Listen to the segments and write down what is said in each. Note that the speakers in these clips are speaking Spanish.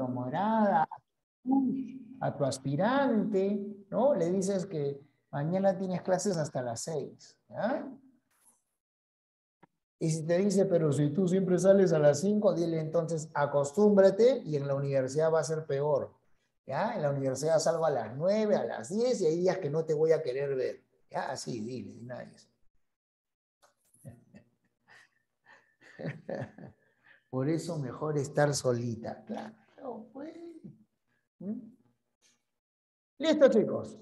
enamorada, a tu aspirante, ¿no? Le dices que mañana tienes clases hasta las 6, ¿ya? Y si te dice, pero si tú siempre sales a las 5, dile entonces, acostúmbrate y en la universidad va a ser peor, ¿ya? En la universidad salgo a las 9, a las 10 y hay días que no te voy a querer ver, ¿ya? Así, dile, nadie. Por eso mejor estar solita. Claro, pues. ¿Mm? Listo, chicos.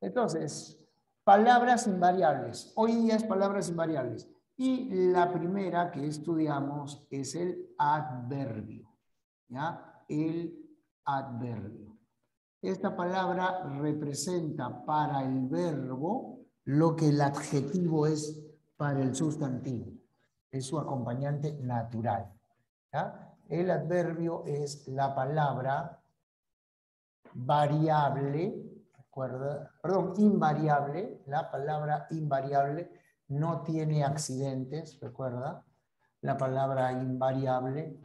Entonces, palabras invariables. Hoy día es palabras invariables. Y la primera que estudiamos es el adverbio. ¿Ya? El adverbio. Esta palabra representa para el verbo lo que el adjetivo es para el sustantivo. Es su acompañante natural. ¿Ya? El adverbio es la palabra variable, recuerda, perdón, invariable, la palabra invariable no tiene accidentes, recuerda, la palabra invariable,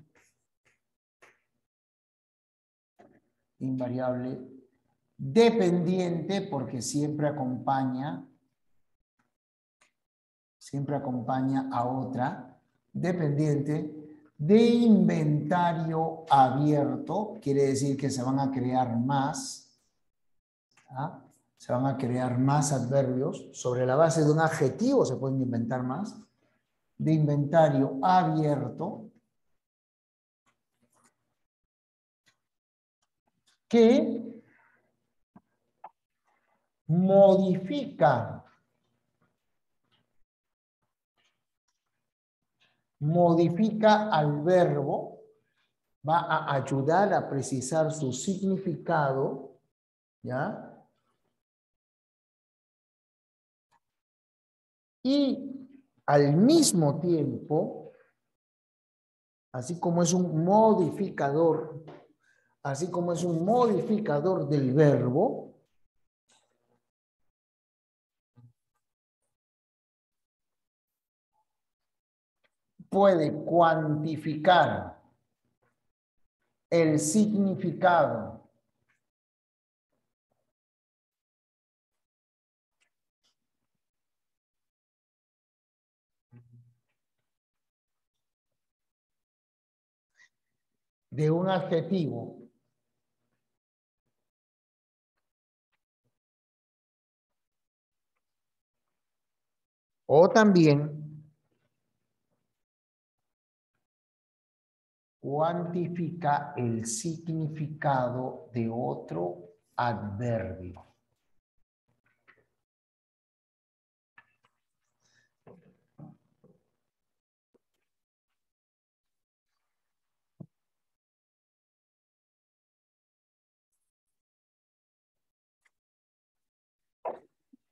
dependiente porque siempre acompaña a otra, dependiente, de inventario abierto, quiere decir que se van a crear más, ¿ah? Se van a crear más adverbios, sobre la base de un adjetivo se pueden inventar más, de inventario abierto, que modifica al verbo, va a ayudar a precisar su significado, ¿ya? Y al mismo tiempo, así como es un modificador del verbo, puede cuantificar el significado de un adjetivo o también cuantifica el significado de otro adverbio.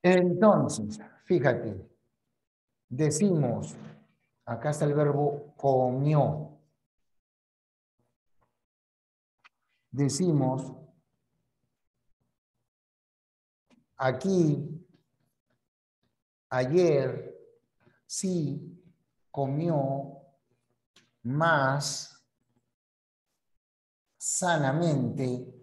Entonces, fíjate, decimos, acá está el verbo comió. Decimos, aquí, ayer, sí, comió más sanamente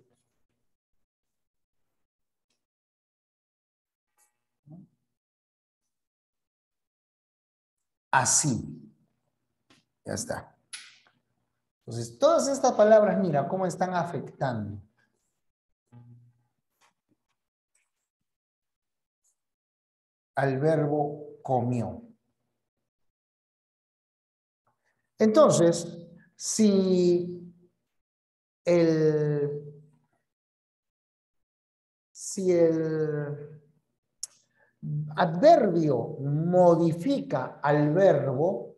así. Ya está. Entonces, todas estas palabras, mira cómo están afectando. Al verbo comió. Entonces, si el adverbio modifica al verbo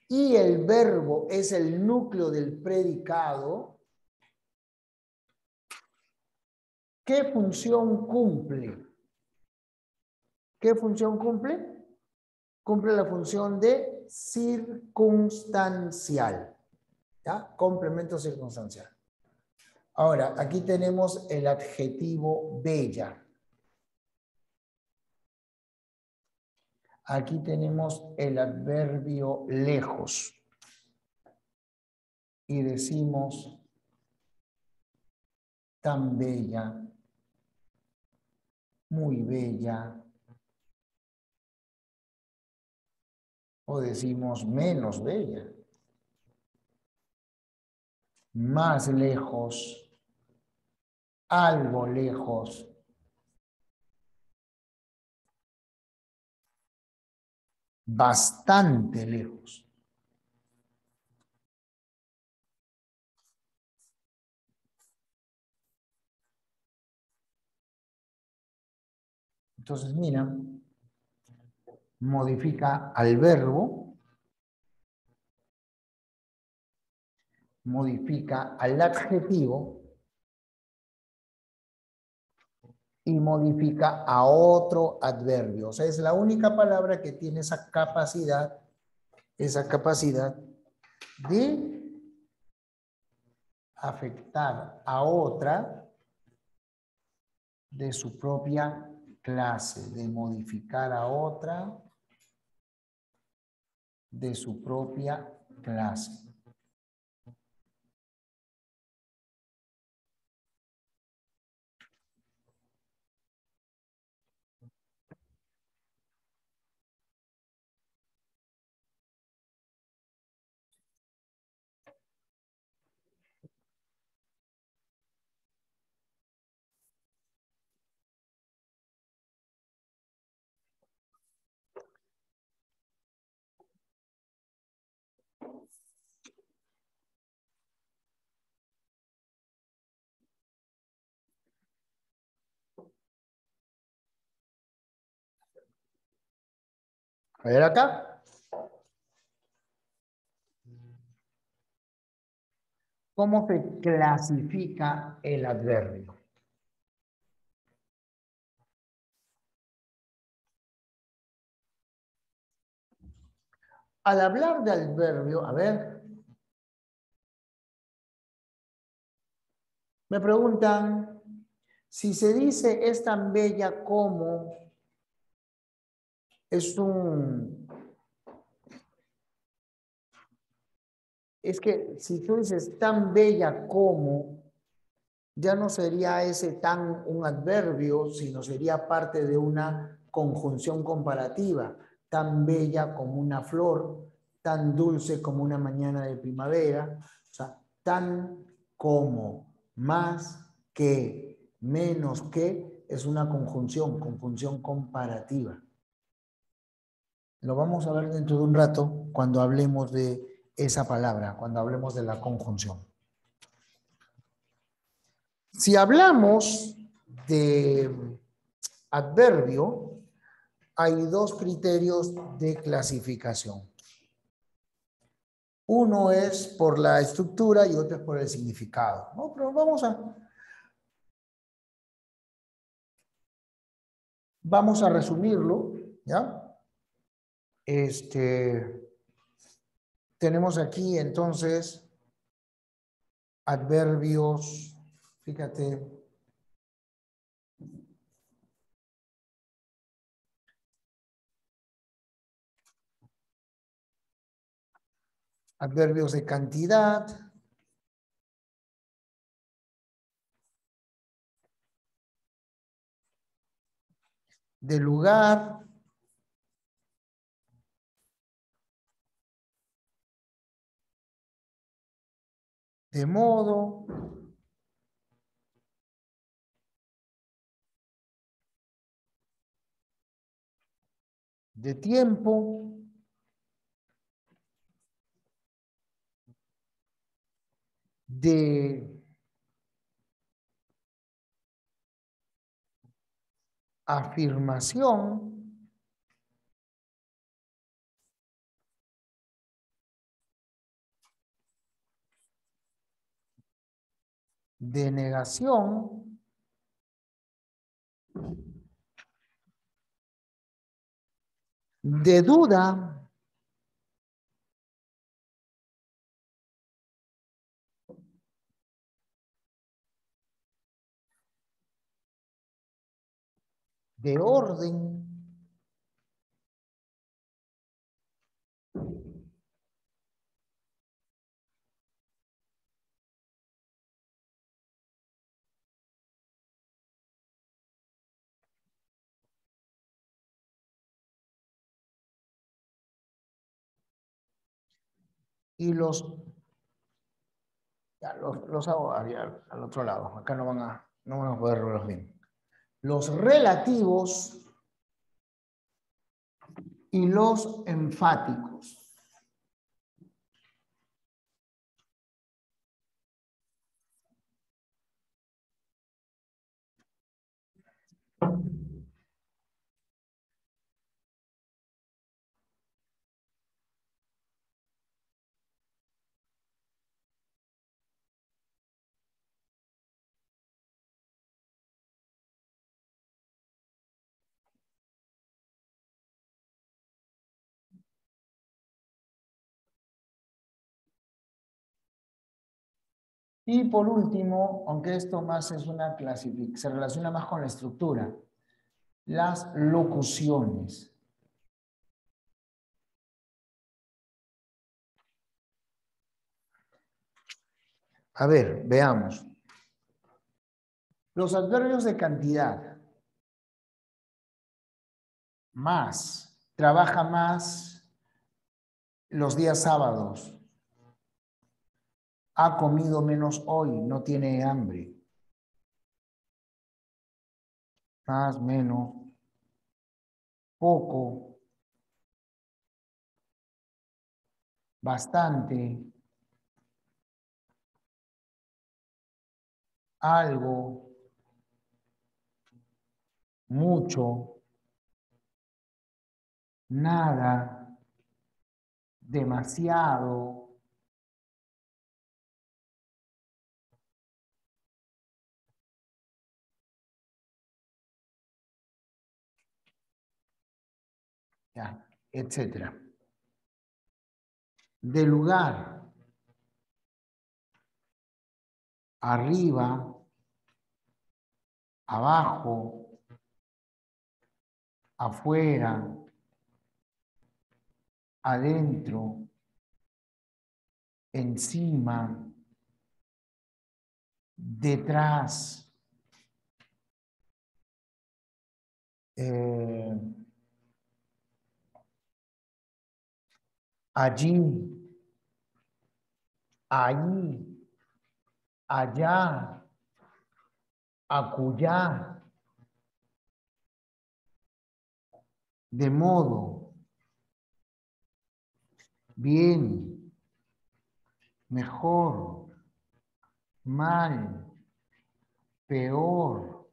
y el verbo es el núcleo del predicado, ¿qué función cumple? ¿Qué función cumple? Cumple la función de circunstancial, ¿ya? Complemento circunstancial. Ahora, aquí tenemos el adjetivo bella. Aquí tenemos el adverbio lejos. y decimos tan bella, muy bella, o decimos menos bella, más lejos, algo lejos, bastante lejos. Entonces, mira, modifica al verbo, modifica al adjetivo y modifica a otro adverbio. O sea, es la única palabra que tiene esa capacidad de afectar a otra de su propia clase, de modificar a otra de su propia clase. A ver acá. ¿Cómo se clasifica el adverbio? Al hablar de adverbio, a ver, me preguntan si se dice es tan bella como es un... Es que si tú dices tan bella como, ya no sería ese tan un adverbio, sino sería parte de una conjunción comparativa. Tan bella como una flor, tan dulce como una mañana de primavera. O sea, tan como, más que, menos que, es una conjunción comparativa. Lo vamos a ver dentro de un rato cuando hablemos de esa palabra, cuando hablemos de la conjunción. Si hablamos de adverbio, hay dos criterios de clasificación. Uno es por la estructura y otro es por el significado, ¿no? Pero vamos a resumirlo, ¿ya? Tenemos aquí entonces adverbios, fíjate, adverbios de cantidad, de lugar, de modo, de tiempo, de afirmación, de negación, de duda, de orden, y los hago al otro lado. Acá no van a poder verlos bien. Los relativos y los enfáticos. Y por último, aunque esto más es una clasificación, se relaciona más con la estructura, las locuciones. A ver, veamos. Los adverbios de cantidad. Más. Trabaja más los días sábados. Ha comido menos hoy, no tiene hambre. Más, menos, poco, bastante, algo, mucho, nada, demasiado. Ya, etcétera. De lugar, arriba, abajo, afuera, adentro, encima, detrás, allí, ahí, allá, acullá, de modo, bien, mejor, mal, peor,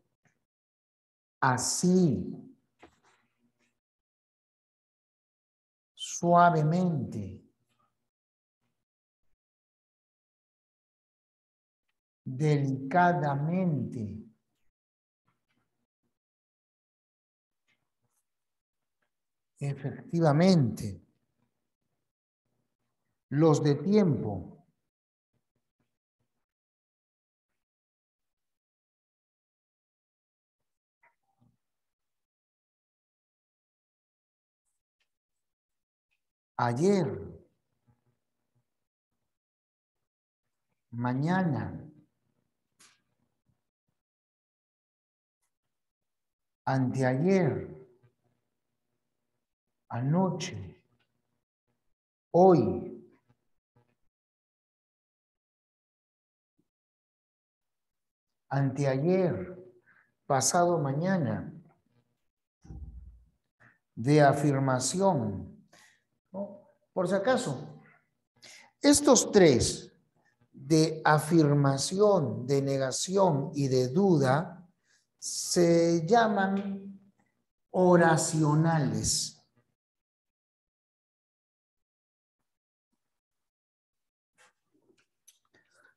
así, suavemente, delicadamente, efectivamente. Los de tiempo. Ayer, mañana, anteayer, anoche, hoy, anteayer, pasado mañana, de afirmación, ¿no? Por si acaso, estos tres, de afirmación, de negación y de duda, se llaman oracionales.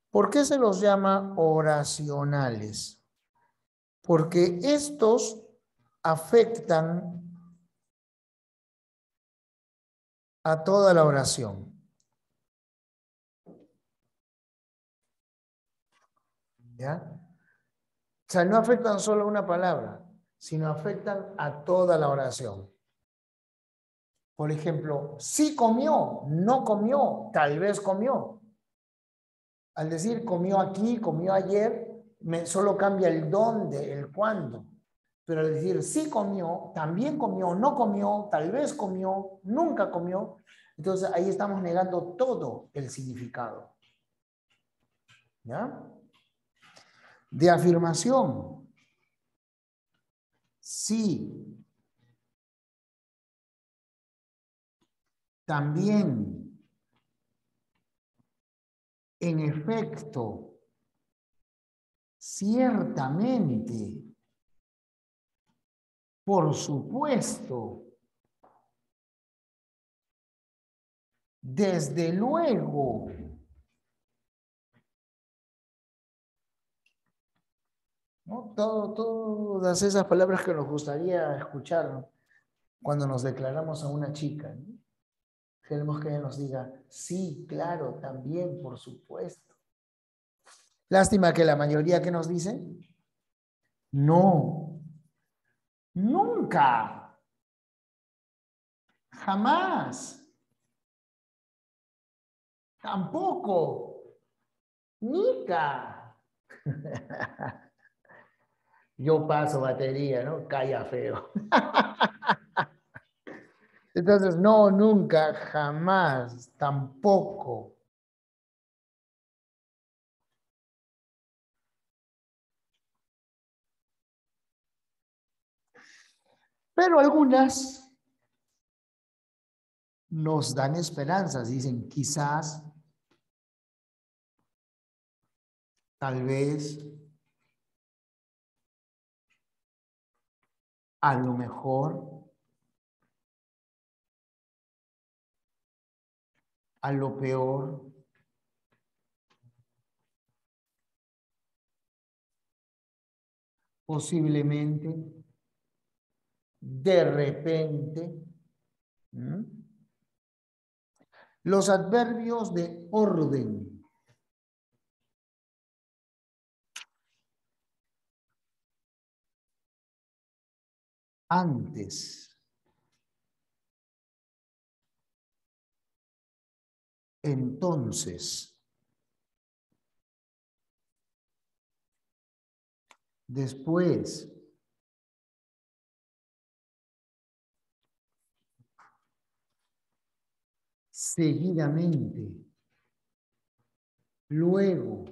¿Por qué se los llama oracionales? Porque estos afectan a toda la oración. ¿Ya? O sea, no afectan solo a una palabra, sino afectan a toda la oración. Por ejemplo, sí comió, no comió, tal vez comió. Al decir comió aquí, comió ayer, solo cambia el dónde, el cuándo. Pero al decir sí comió, también comió, no comió, tal vez comió, nunca comió, Entonces ahí estamos negando todo el significado. ¿Ya? De afirmación. Sí. También. En efecto. Ciertamente. Por supuesto. Desde luego. ¿No? Todas esas palabras que nos gustaría escuchar cuando nos declaramos a una chica, ¿no? Queremos que ella nos diga, sí, claro, también, por supuesto. Lástima que la mayoría que nos dice, no, nunca, jamás, tampoco, nica. Yo paso batería, ¿no? Calla feo. Entonces, no, nunca, jamás, tampoco. Pero algunas nos dan esperanzas, dicen quizás, tal vez, a lo mejor, a lo peor, posiblemente, de repente. ¿Mm? Los adverbios de orden. Antes. Entonces. Después. Seguidamente. Luego.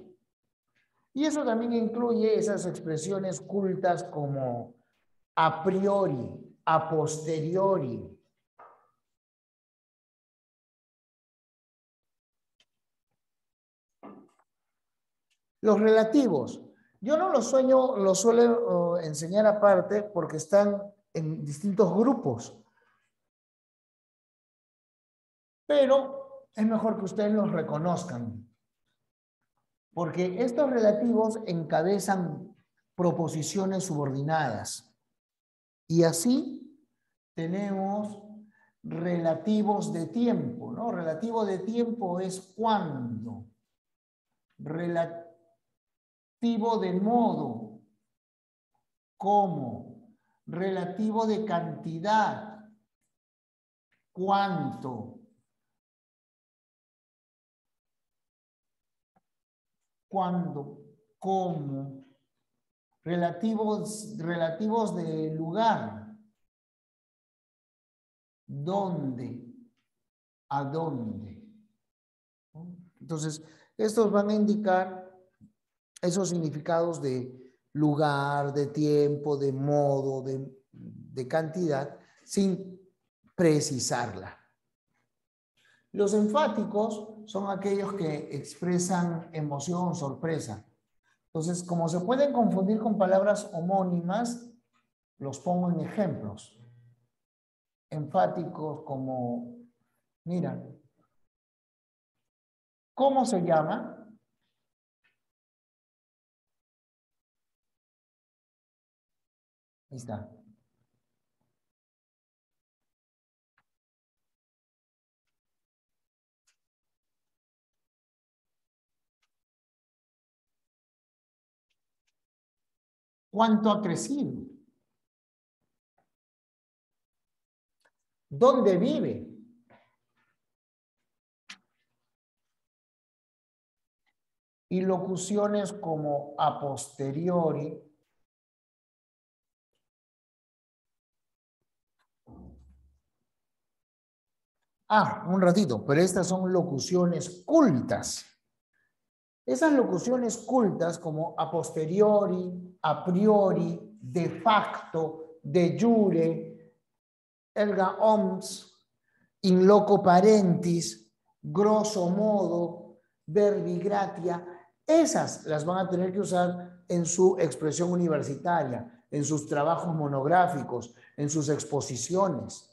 Y eso también incluye esas expresiones cultas como a priori, a posteriori. Los relativos. Yo no los suelo enseñar aparte porque están en distintos grupos. Pero es mejor que ustedes los reconozcan. Porque estos relativos encabezan proposiciones subordinadas. Y así tenemos relativos de tiempo, ¿no? Relativo de tiempo es cuándo. Relativo de modo, cómo. Relativo de cantidad, cuánto. Cuándo, cómo. Relativos de lugar. ¿Dónde? ¿A dónde? Entonces, estos van a indicar esos significados de lugar, de tiempo, de modo, de cantidad, sin precisarla. Los enfáticos son aquellos que expresan emoción, sorpresa. Entonces, como se pueden confundir con palabras homónimas, los pongo en ejemplos. Enfáticos como, mira, ¿cómo se llama? Ahí está. ¿Cuánto ha crecido? ¿Dónde vive? Y locuciones como a posteriori, Un ratito, pero estas son locuciones cultas. Esas locuciones cultas como a posteriori, a priori, de facto, de jure, erga omnes, in loco parentis, grosso modo, verbi gratia, esas las van a tener que usar en su expresión universitaria, en sus trabajos monográficos, en sus exposiciones.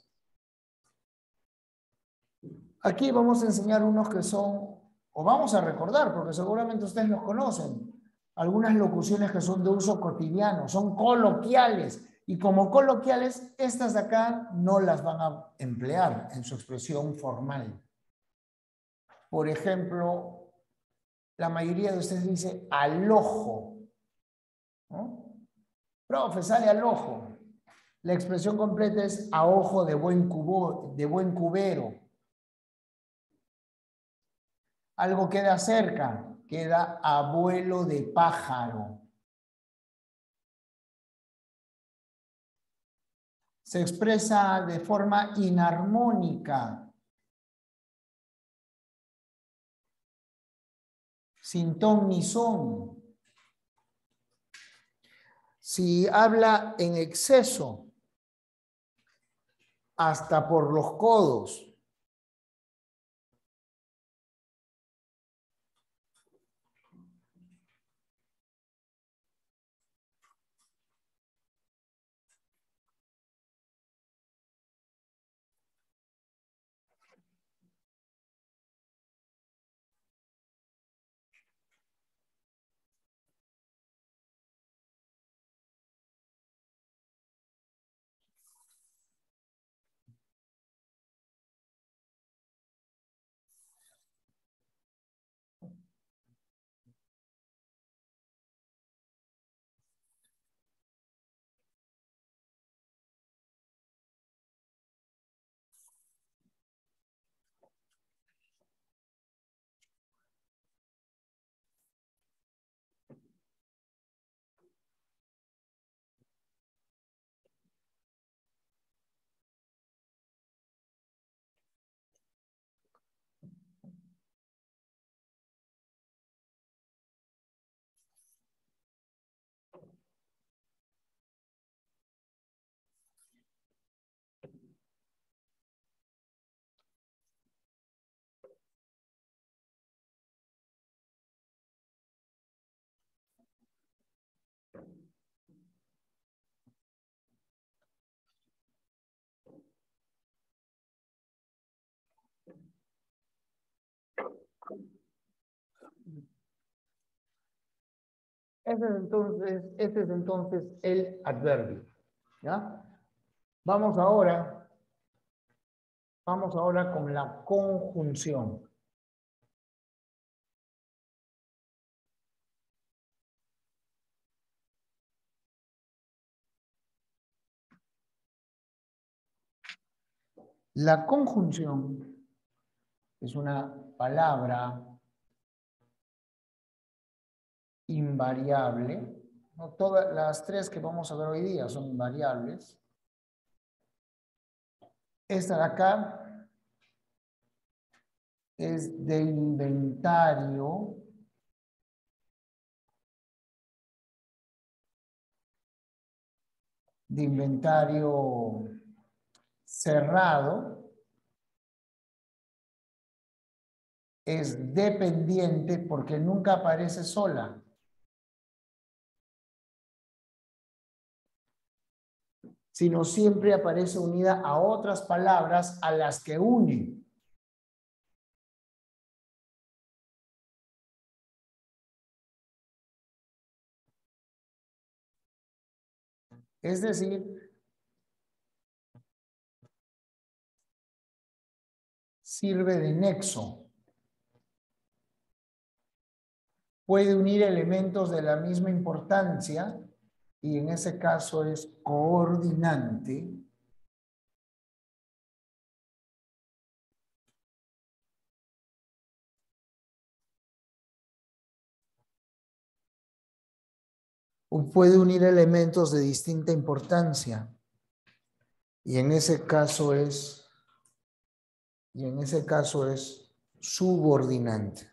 Aquí vamos a enseñar unos que son, o vamos a recordar, porque seguramente ustedes los conocen, algunas locuciones que son de uso cotidiano, son coloquiales, y como coloquiales, estas de acá no las van a emplear en su expresión formal. Por ejemplo, la mayoría de ustedes dice al ojo, ¿no? Profe, sale al ojo. La expresión completa es a ojo de buen cubero. Algo queda cerca, queda a vuelo de pájaro. Se expresa de forma inarmónica, sin ton ni son. Si habla en exceso, hasta por los codos. Este es entonces el adverbio. ¿Ya? Vamos ahora con la conjunción. La conjunción es una palabra invariable. No todas las tres que vamos a ver hoy día son invariables. Esta de acá es de inventario. De inventario cerrado. Es dependiente porque nunca aparece sola. Sino siempre aparece unida a otras palabras a las que une. Es decir, sirve de nexo. Puede unir elementos de la misma importancia y en ese caso es coordinante. O puede unir elementos de distinta importancia y en ese caso es y en ese caso es subordinante.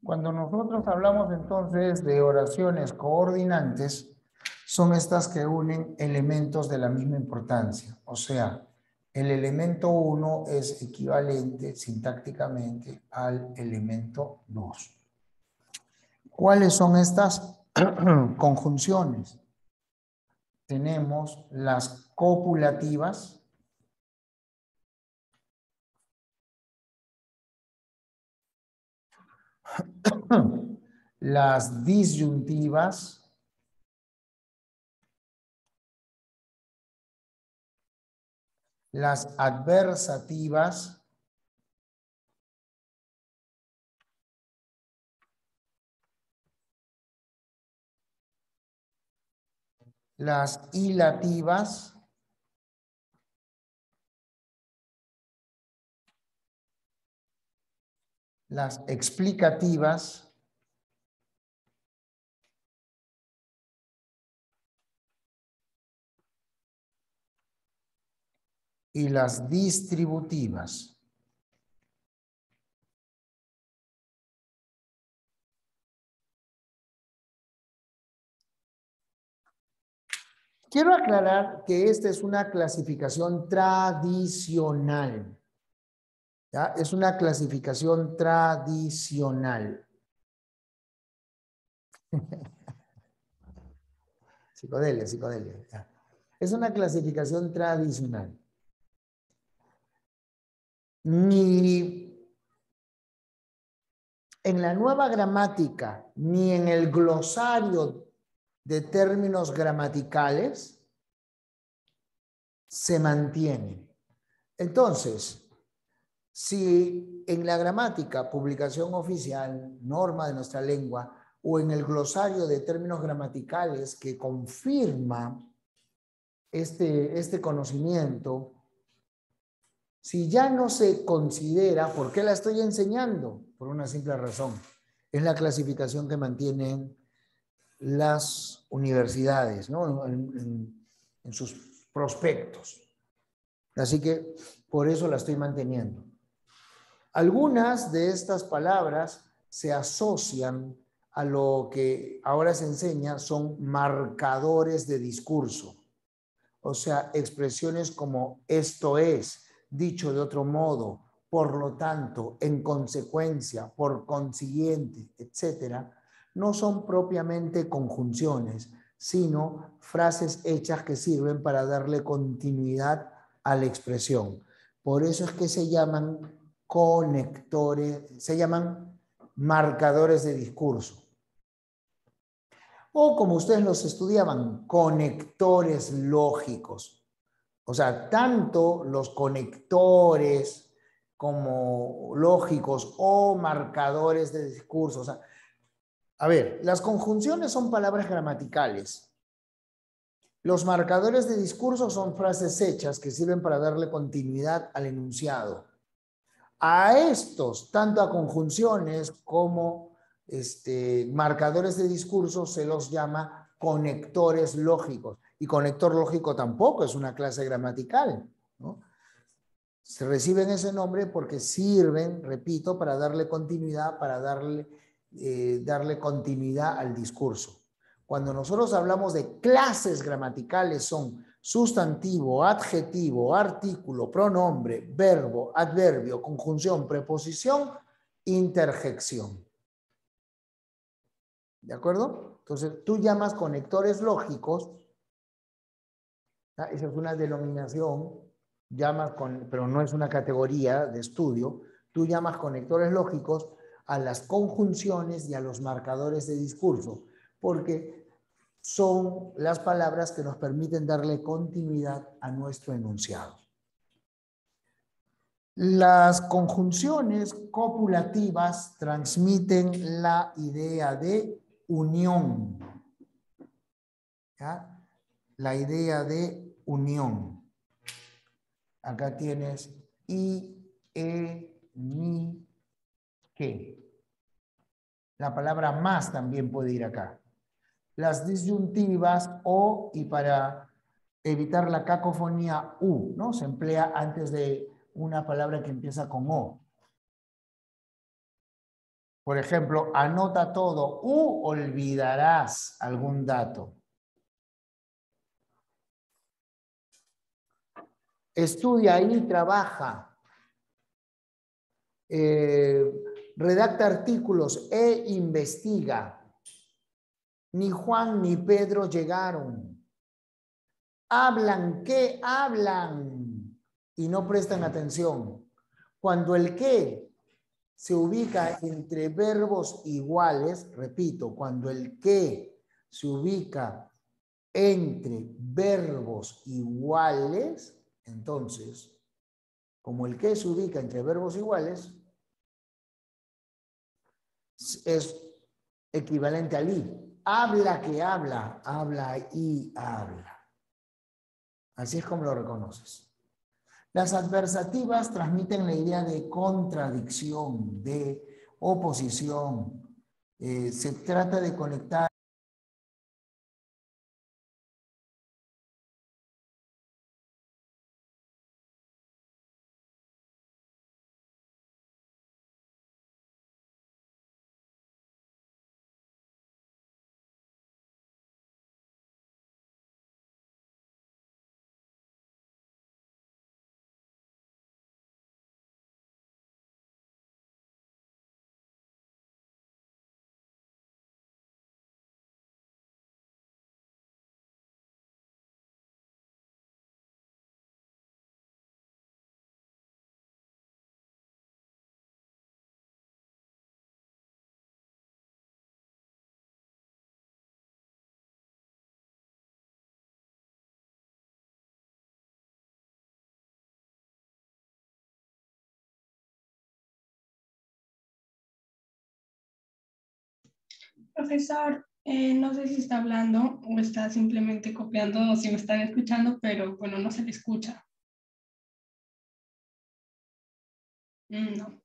Cuando nosotros hablamos entonces de oraciones coordinantes, son estas que unen elementos de la misma importancia. O sea, el elemento 1 es equivalente sintácticamente al elemento 2. ¿Cuáles son estas conjunciones? Tenemos las copulativas, las disyuntivas, las adversativas, las hilativas, las explicativas, y las distributivas. Quiero aclarar que esta es una clasificación tradicional. ¿Ya? Es una clasificación tradicional. Psicodelia, psicodelia. ¿Ya? Es una clasificación tradicional. Ni en la nueva gramática, ni en el glosario de términos gramaticales se mantiene. Entonces, si en la gramática, publicación oficial, norma de nuestra lengua, o en el glosario de términos gramaticales que confirma este conocimiento, si ya no se considera, ¿por qué la estoy enseñando? Por una simple razón. Es la clasificación que mantienen las universidades, ¿no? en sus prospectos. Así que por eso la estoy manteniendo. Algunas de estas palabras se asocian a lo que ahora se enseña, son marcadores de discurso. O sea, expresiones como esto es, dicho de otro modo, por lo tanto, en consecuencia, por consiguiente, etcétera, no son propiamente conjunciones, sino frases hechas que sirven para darle continuidad a la expresión. Por eso es que se llaman conectores, se llaman marcadores de discurso. O como ustedes los estudiaban, conectores lógicos. O sea, tanto los conectores como lógicos o marcadores de discurso. O sea, a ver, las conjunciones son palabras gramaticales. Los marcadores de discurso son frases hechas que sirven para darle continuidad al enunciado. A estos, tanto a conjunciones como marcadores de discurso, se los llama conectores lógicos. Y conector lógico tampoco es una clase gramatical, ¿no? Se reciben ese nombre porque sirven, repito, para darle continuidad, darle continuidad al discurso. Cuando nosotros hablamos de clases gramaticales son sustantivo, adjetivo, artículo, pronombre, verbo, adverbio, conjunción, preposición, interjección. ¿De acuerdo? Entonces, tú llamas conectores lógicos, ¿ya? Esa es una denominación, pero no es una categoría de estudio. Tú llamas conectores lógicos a las conjunciones y a los marcadores de discurso. porque son las palabras que nos permiten darle continuidad a nuestro enunciado. Las conjunciones copulativas transmiten la idea de unión. ¿Ya? La idea de unión. Acá tienes i, mi, que. La palabra más también puede ir acá. Las disyuntivas o, y para evitar la cacofonía, u, ¿no? Se emplea antes de una palabra que empieza con o. Por ejemplo, anota todo u olvidarás algún dato. Estudia y trabaja. Redacta artículos e investiga. Ni Juan ni Pedro llegaron. Hablan, ¿qué hablan? Y no prestan atención. Cuando el qué se ubica entre verbos iguales, repito, cuando el qué se ubica entre verbos iguales, entonces, como el qué se ubica entre verbos iguales, es equivalente al i. Habla que habla, habla y habla. Así es como lo reconoces. Las adversativas transmiten la idea de contradicción, de oposición. Se trata de conectar Profesor, no sé si está hablando o está simplemente copiando o si me están escuchando, pero bueno, no se le escucha. No.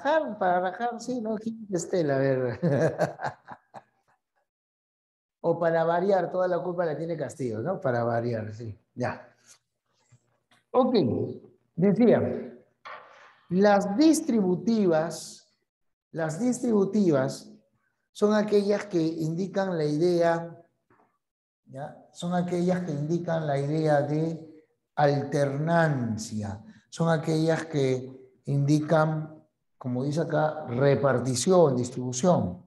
Para rajar, sí, ¿no? Estela, a ver. O para variar, toda la culpa la tiene Castillo, ¿no? Para variar, sí. Ya. Ok, decía, las distributivas son aquellas que indican la idea, ¿ya? Son aquellas que indican la idea de alternancia, son aquellas que indican, como dice acá, repartición, distribución.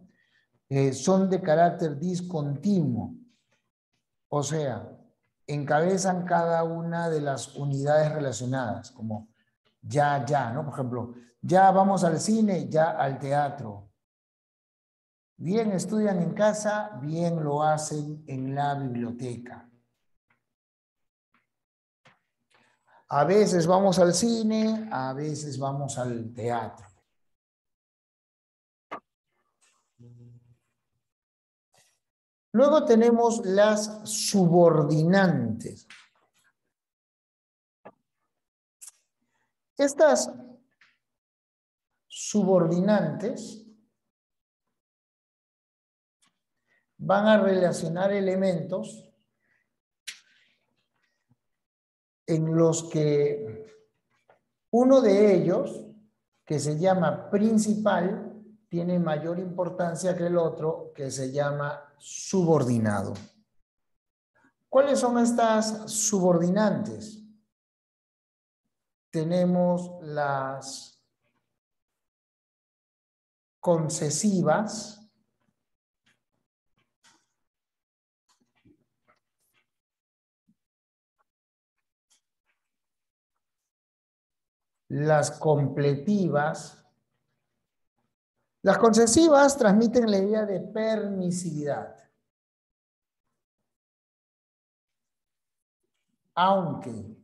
Son de carácter discontinuo, o sea, encabezan cada una de las unidades relacionadas, como ya, ¿no? Por ejemplo, ya vamos al cine, ya al teatro. Bien estudian en casa, bien lo hacen en la biblioteca. A veces vamos al cine, a veces vamos al teatro. Luego tenemos las subordinantes. Estas subordinantes van a relacionar elementos en los que uno de ellos, que se llama principal, tiene mayor importancia que el otro, que se llama subordinado. ¿Cuáles son estas subordinantes? Tenemos las concesivas, las completivas. Las concesivas transmiten la idea de permisividad. Aunque,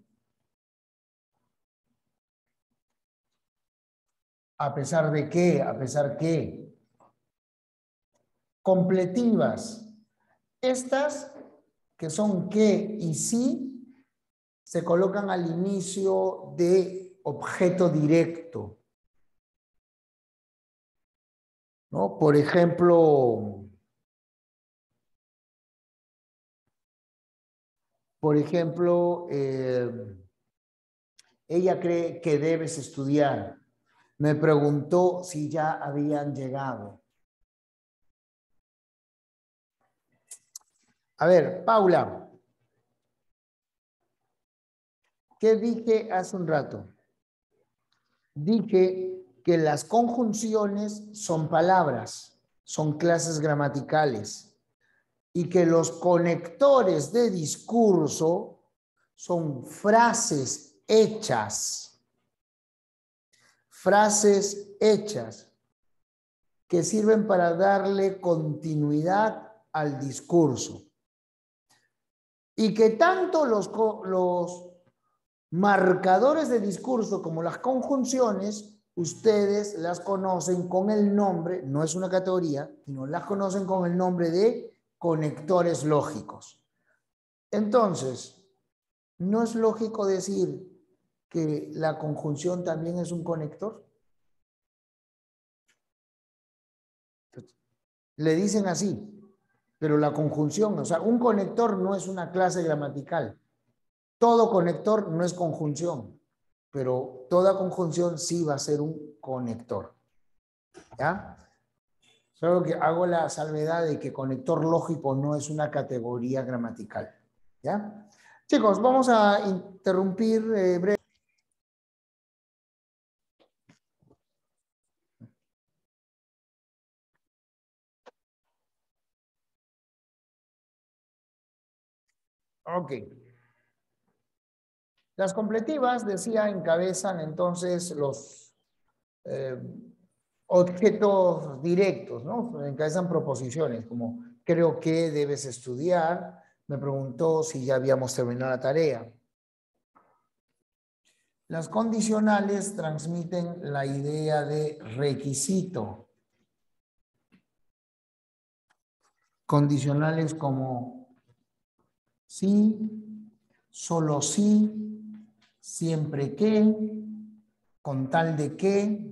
a pesar de qué, a pesar que. Completivas. Estas, que son que y sí, se colocan al inicio de objeto directo, ¿no? Por ejemplo, ella cree que debes estudiar. Me preguntó si ya habían llegado. A ver, Paula, ¿qué dije hace un rato? Dije que las conjunciones son palabras, son clases gramaticales, y que los conectores de discurso son frases hechas que sirven para darle continuidad al discurso. Y que tanto los marcadores de discurso como las conjunciones, ustedes las conocen con el nombre, no es una categoría, sino las conocen con el nombre de conectores lógicos. Entonces, ¿no es lógico decir que la conjunción también es un conector? Le dicen así, pero la conjunción, o sea, un conector no es una clase gramatical. Todo conector no es conjunción, pero toda conjunción sí va a ser un conector. ¿Ya? Solo que hago la salvedad de que conector lógico no es una categoría gramatical. ¿Ya? Chicos, vamos a interrumpir breve. Ok. Las completivas, decía, encabezan entonces los objetos directos, ¿no? Encabezan proposiciones, como creo que debes estudiar, me preguntó si ya habíamos terminado la tarea. Las condicionales transmiten la idea de requisito. Condicionales como sí, solo sí, siempre que, con tal de que,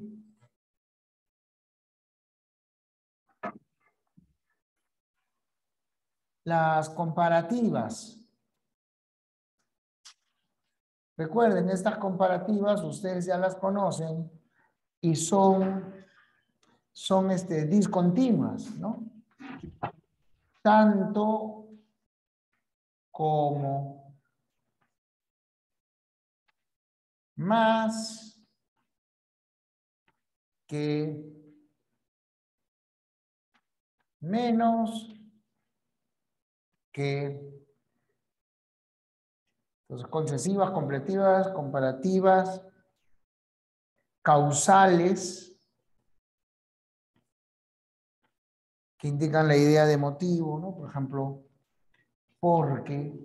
Las comparativas. Recuerden, estas comparativas ustedes ya las conocen y son discontinuas, ¿no? Tanto como más que menos que. Entonces, concesivas, completivas, comparativas, causales, que indican la idea de motivo, ¿no? Por ejemplo, porque,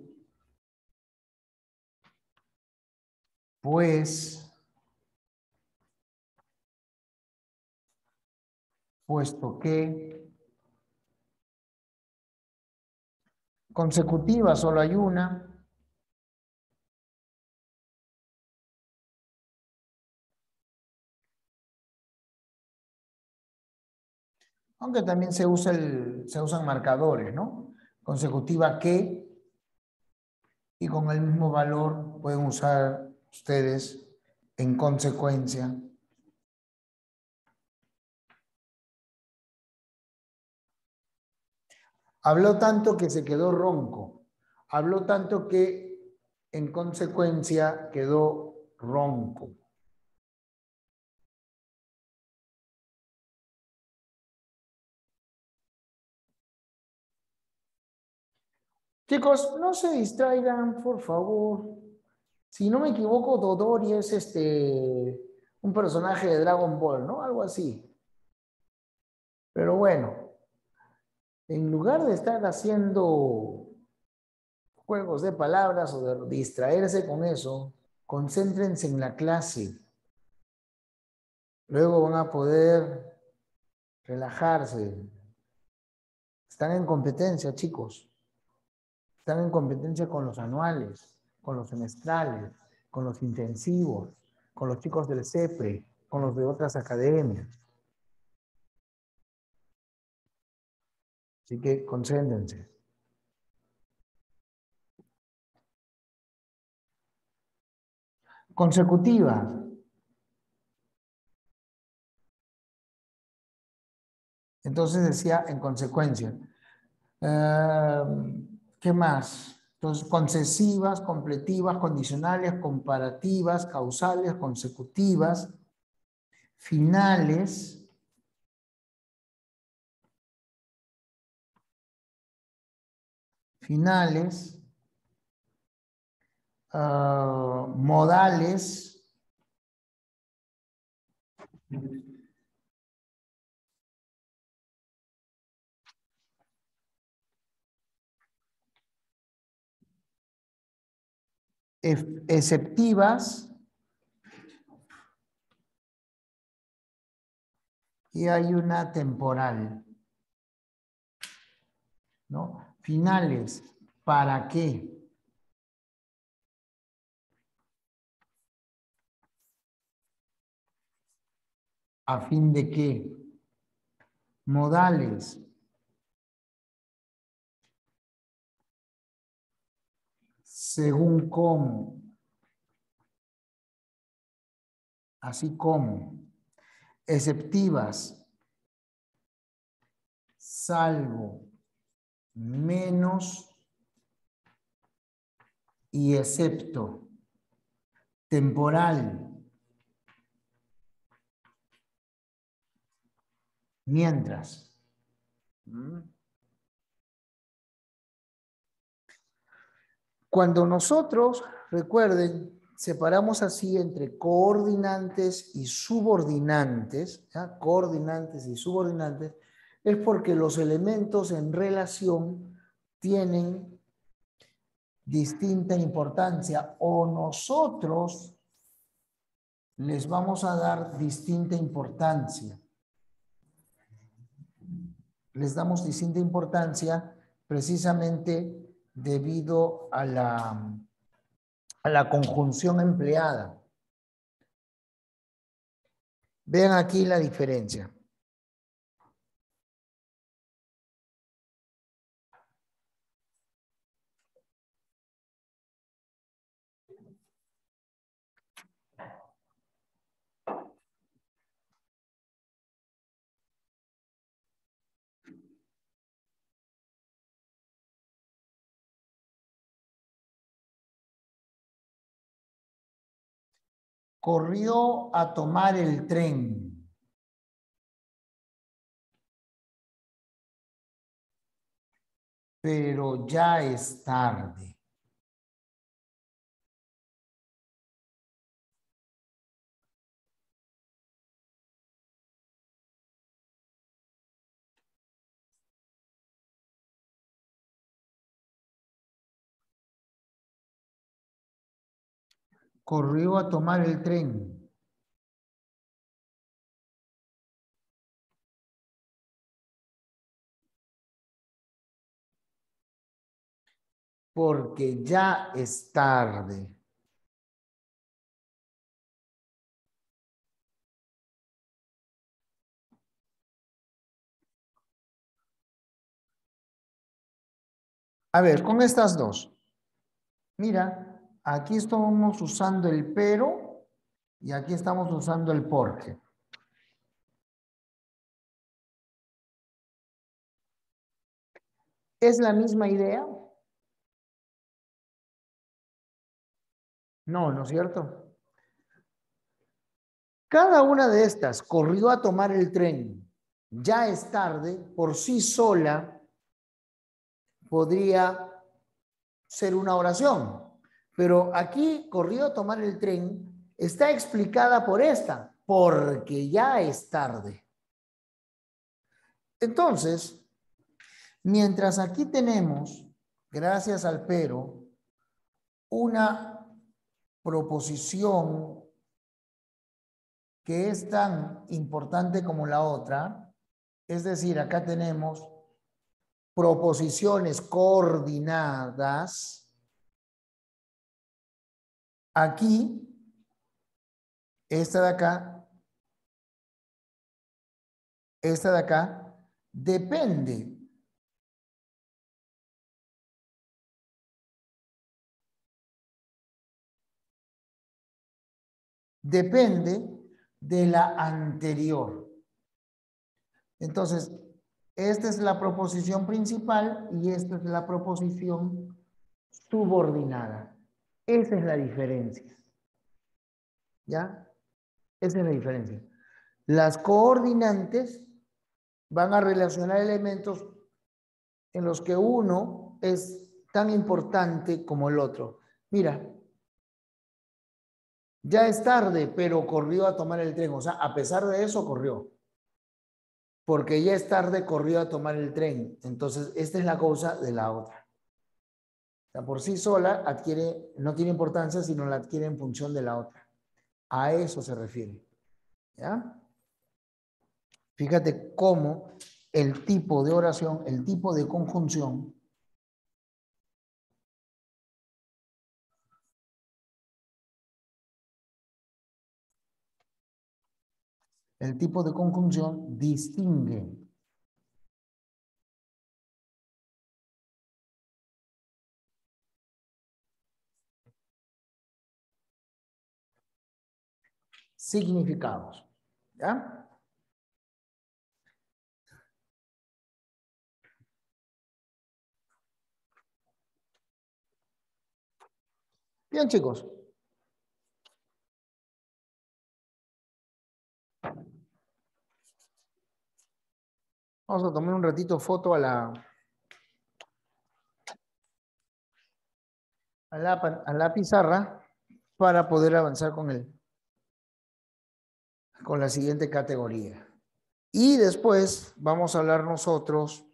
pues, puesto que. Consecutiva, solo hay una. Aunque también se usan marcadores, ¿no? Consecutiva que, y con el mismo valor pueden usar ustedes en consecuencia. Habló tanto que se quedó ronco. Habló tanto que en consecuencia quedó ronco. Chicos, no se distraigan, por favor. Si no me equivoco, Dodori es un personaje de Dragon Ball, ¿no? Algo así. Pero bueno, en lugar de estar haciendo juegos de palabras o de distraerse con eso, concéntrense en la clase. Luego van a poder relajarse. Están en competencia, chicos. Están en competencia con los anuales, con los semestrales, con los intensivos, con los chicos del CEPRE, con los de otras academias. Así que concéntrense. Consecutiva. Entonces decía en consecuencia. ¿Qué más? Entonces, concesivas, completivas, condicionales, comparativas, causales, consecutivas, finales, modales, exceptivas, y hay una temporal, ¿no? Finales, ¿para qué? ¿A fin de qué? Modales, según cómo, así como. Exceptivas, salvo, menos y excepto. Temporal, mientras. Cuando nosotros, recuerden, separamos así entre coordinantes y subordinantes, ¿ya? Coordinantes y subordinantes, es porque los elementos en relación tienen distinta importancia o nosotros les vamos a dar distinta importancia. Les damos distinta importancia precisamente debido a la conjunción empleada. Vean aquí la diferencia. corrió a tomar el tren. Pero ya es tarde. Corrió a tomar el tren. Porque ya es tarde. A ver, con estas dos. Mira, aquí estamos usando el pero y aquí estamos usando el porque. ¿Es la misma idea? No, ¿no es cierto? Cada una de estas corrió a tomar el tren. Ya es tarde, por sí sola podría ser una oración. Pero aquí corrió a tomar el tren está explicada por esta, porque ya es tarde. Entonces, mientras aquí tenemos, gracias al pero, una proposición que es tan importante como la otra, es decir, acá tenemos proposiciones coordinadas. Aquí, esta de acá, depende de la anterior. Entonces, esta es la proposición principal y esta es la proposición subordinada. Esa es la diferencia. ¿Ya? Esa es la diferencia. Las coordinantes van a relacionar elementos en los que uno es tan importante como el otro. Mira, ya es tarde, pero corrió a tomar el tren. O sea, a pesar de eso, corrió. Porque ya es tarde, corrió a tomar el tren. Entonces, esta es la causa de la otra. O sea, por sí sola adquiere, no tiene importancia, sino la adquiere en función de la otra. A eso se refiere. ¿Ya? Fíjate cómo el tipo de oración, el tipo de conjunción, distingue significados. ¿Ya? Bien, chicos. Vamos a tomar un ratito foto a la pizarra para poder avanzar con la siguiente categoría. Y después vamos a hablar nosotros.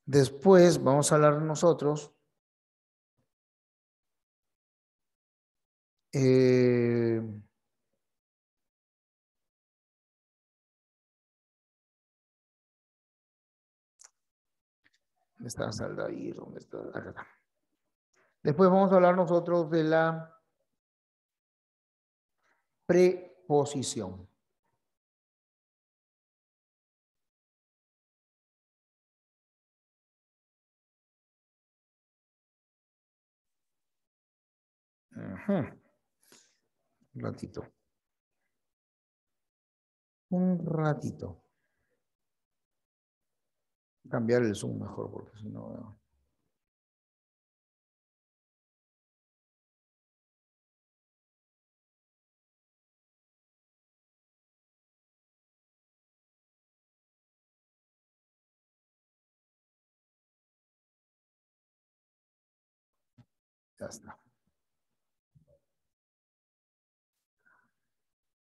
Después vamos a hablar nosotros ¿dónde está Saldair? ¿Dónde está? Acá está. Después vamos a hablar nosotros de la preposición. Un ratito. Un ratito. Cambiar el zoom mejor porque si no... Ya está.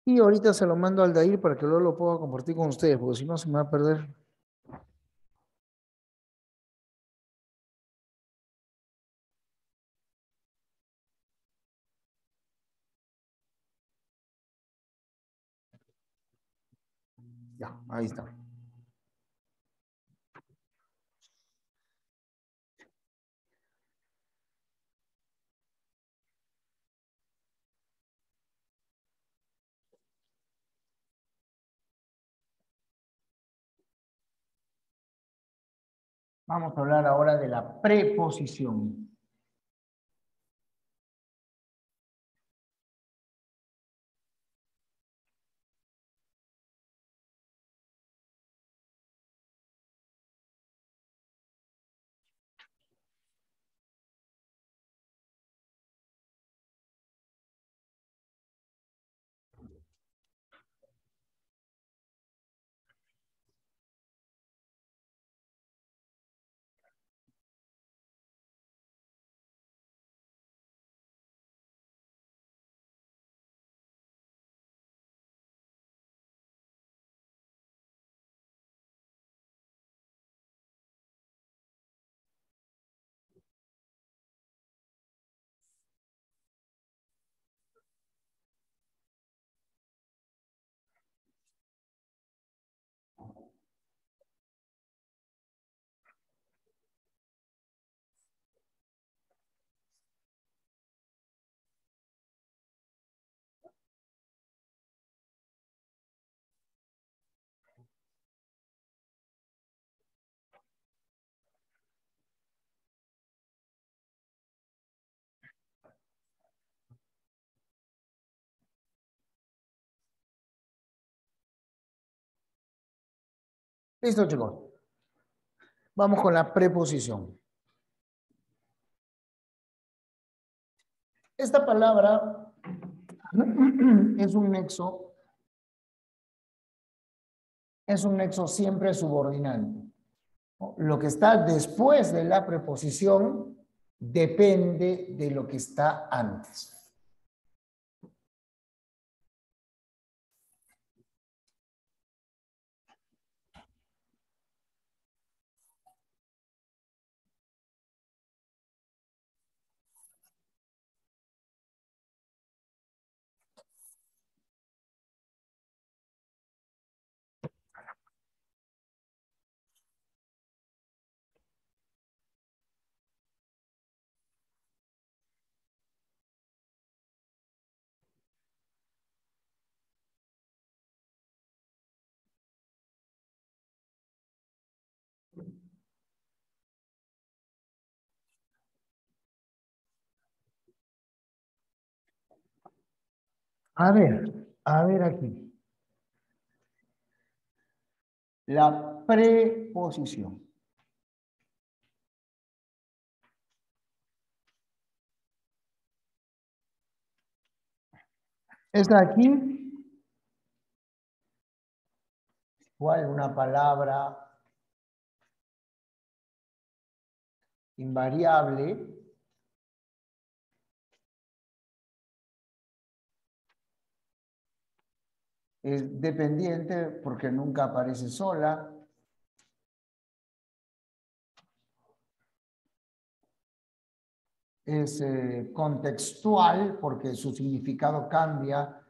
Y ahorita se lo mando al Dair para que luego lo pueda compartir con ustedes, porque si no se me va a perder. Ya, ahí está. Vamos a hablar ahora de la preposición. Listo, chicos. Vamos con la preposición. Esta palabra es un nexo siempre subordinante. Lo que está después de la preposición depende de lo que está antes. A ver aquí. La preposición. Esta aquí, igual una palabra invariable, es dependiente porque nunca aparece sola. Es contextual porque su significado cambia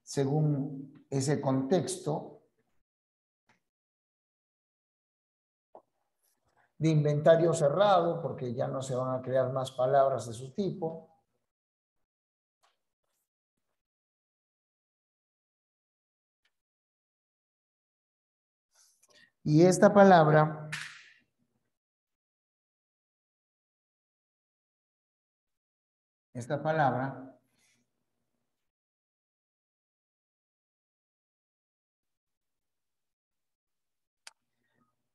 según ese contexto. De inventario cerrado porque ya no se van a crear más palabras de su tipo. Y esta palabra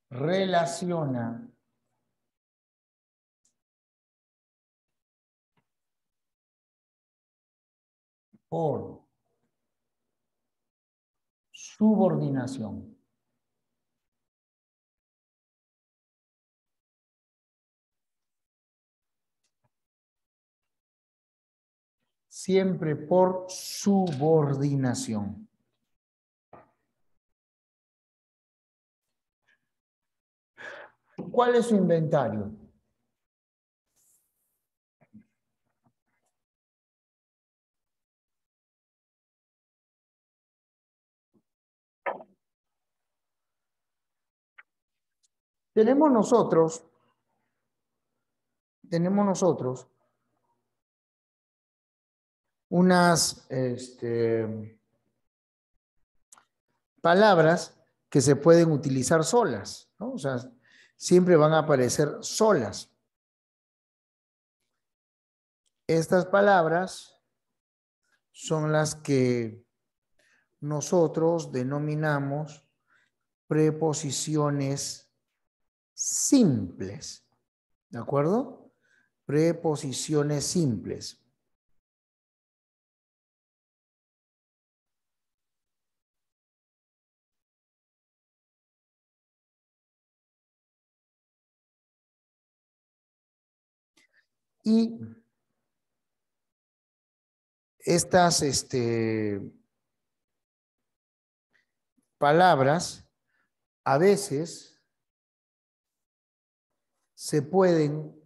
relaciona por subordinación. siempre por subordinación. ¿Cuál es su inventario? Tenemos nosotros unas palabras que se pueden utilizar solas, ¿no? O sea, siempre van a aparecer solas. Estas palabras son las que nosotros denominamos preposiciones simples, ¿de acuerdo? Preposiciones simples. Y estas palabras a veces se pueden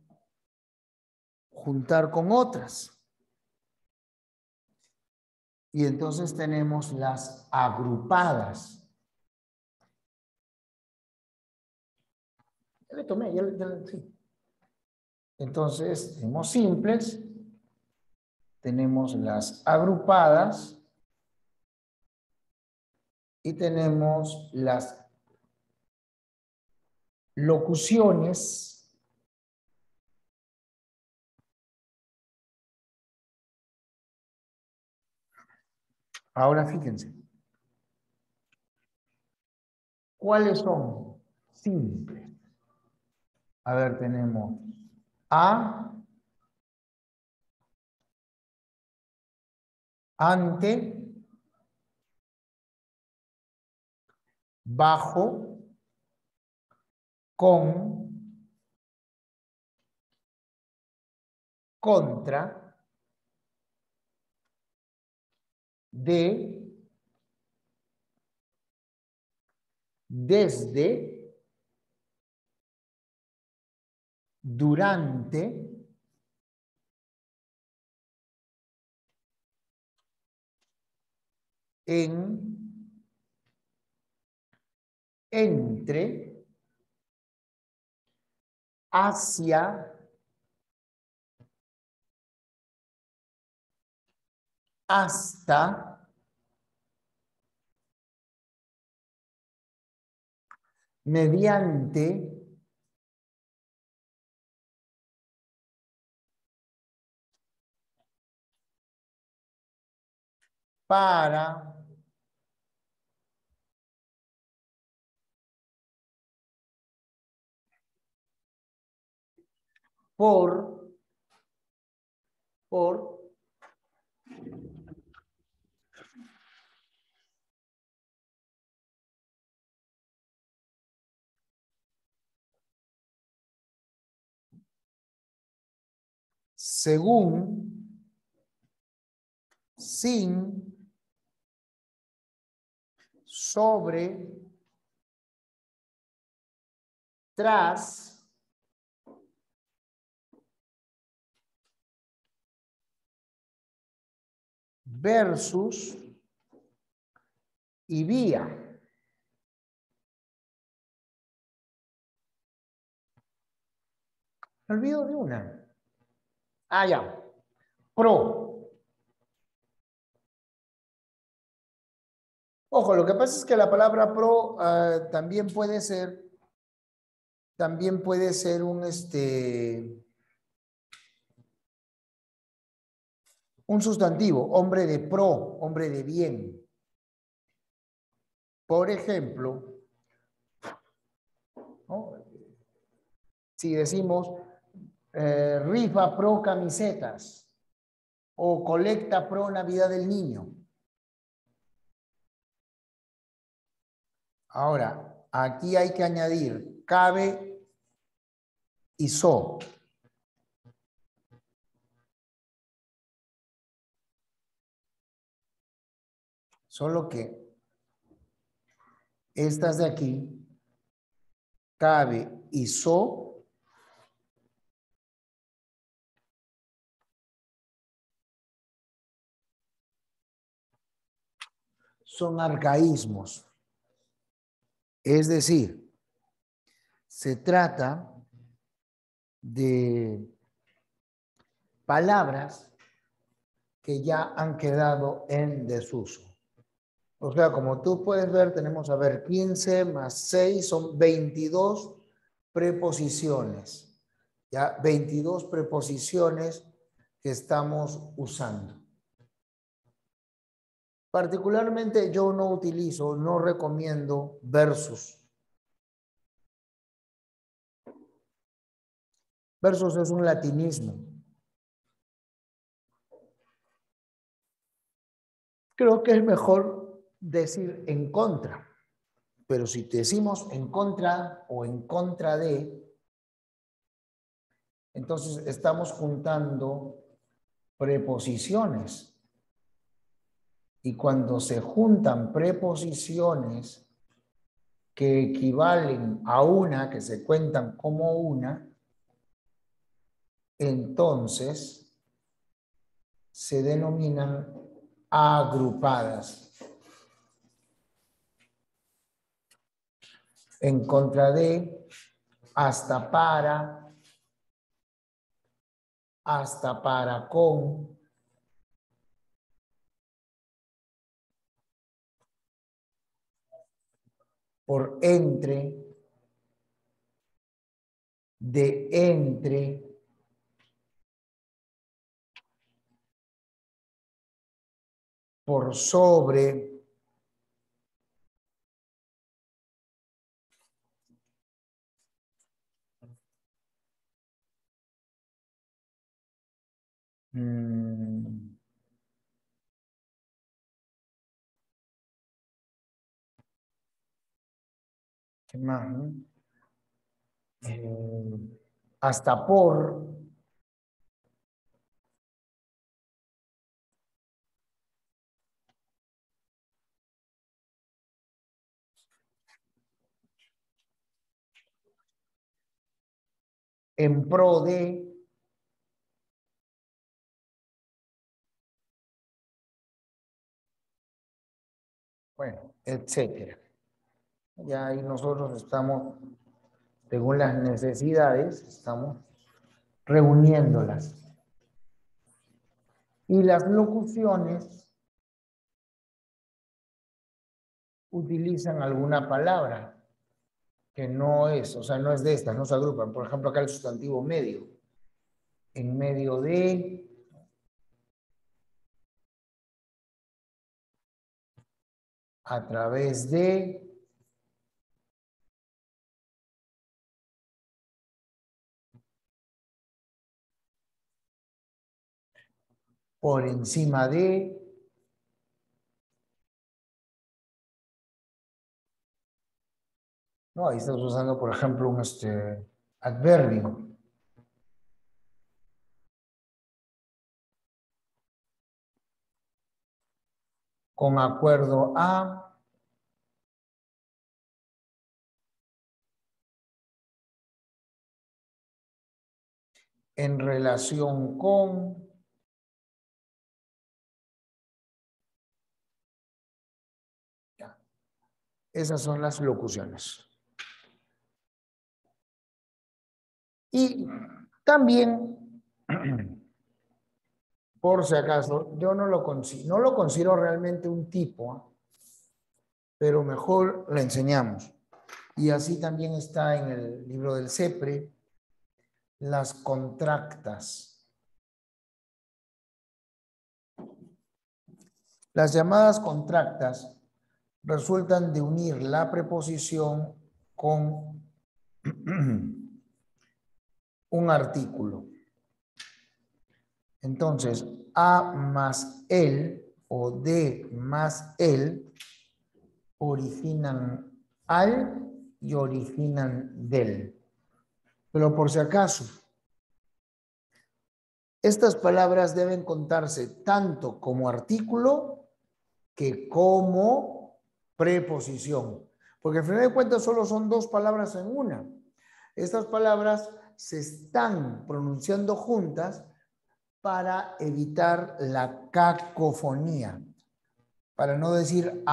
juntar con otras. Y entonces tenemos las agrupadas. Ya le tomé, sí. Entonces tenemos simples, tenemos las agrupadas y tenemos las locuciones ahora fíjense. ¿Cuáles son? Simples. A ver, tenemos a, ante, bajo, con, contra, de, desde, durante, en, entre, hacia, hasta, mediante, para, por, según, sin, sobre, tras, versus y vía. Me olvido de una. Ah, ya. Pro. Ojo, lo que pasa es que la palabra pro también puede ser un sustantivo, hombre de pro, hombre de bien. Por ejemplo, ¿no? Si decimos rifa pro camisetas o colecta pro Navidad del Niño. Ahora, aquí hay que añadir cabe y so. Solo que estas de aquí, cabe y so, son arcaísmos. Es decir, se trata de palabras que ya han quedado en desuso. O sea, como tú puedes ver, tenemos, a ver, 15 más 6 son 22 preposiciones. Ya, 22 preposiciones que estamos usando. Particularmente yo no utilizo, no recomiendo versus. Versus es un latinismo. Creo que es mejor decir en contra. Pero si te decimos en contra o en contra de, entonces estamos juntando preposiciones. Y cuando se juntan preposiciones que equivalen a una, que se cuentan como una, entonces se denominan agrupadas. En contra de, hasta para con, por entre, de entre, por sobre, ¿qué más? Hasta por, en pro de, bueno, etcétera. Ya ahí nosotros estamos, según las necesidades, estamos reuniéndolas. Y las locuciones utilizan alguna palabra que no es, o sea, no es de estas, no se agrupan. Por ejemplo, acá el sustantivo medio. En medio de, a través de, por encima de, no, ahí estás usando, por ejemplo, un adverbio. Con acuerdo a, en relación con, ya. Esas son las locuciones. Y también, por si acaso, yo no lo considero realmente un tipo, pero mejor lo enseñamos. Y así también está en el libro del CEPRE, las contractas. Las llamadas contractas resultan de unir la preposición con un artículo. Entonces, a más el o de más el originan al y originan del. Pero por si acaso, estas palabras deben contarse tanto como artículo que como preposición. Porque al final de cuentas solo son dos palabras en una. Estas palabras se están pronunciando juntas para evitar la cacofonía. Para no decir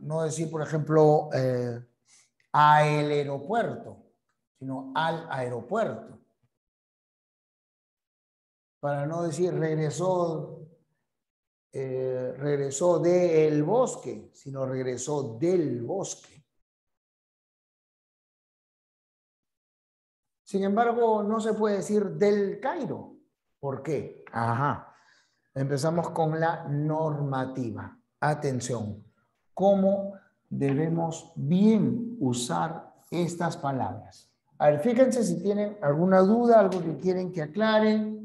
no decir, por ejemplo, al aeropuerto, sino al aeropuerto. Para no decir regresó del bosque, sino regresó del bosque. Sin embargo, no se puede decir del Cairo. ¿Por qué? Ajá. Empezamos con la normativa. Atención. ¿Cómo debemos bien usar estas palabras? A ver, fíjense si tienen alguna duda, algo que quieren que aclaren.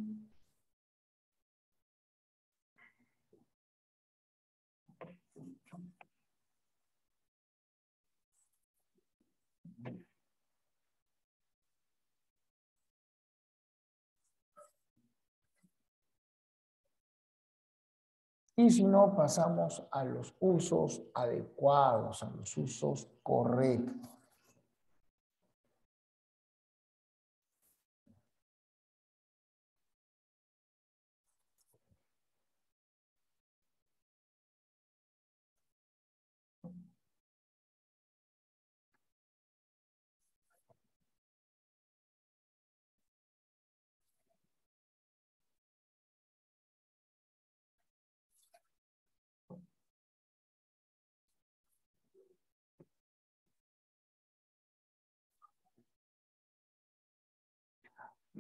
Y si no, pasamos a los usos adecuados, a los usos correctos.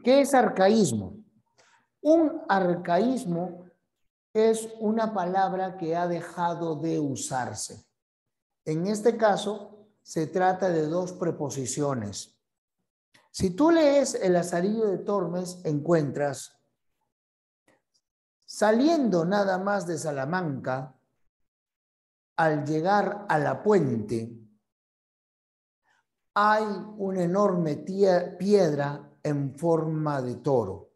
¿Qué es arcaísmo? Un arcaísmo es una palabra que ha dejado de usarse. En este caso, se trata de dos preposiciones. Si tú lees el Lazarillo de Tormes, encuentras, saliendo nada más de Salamanca, al llegar a la puente, hay una enorme piedra en forma de toro.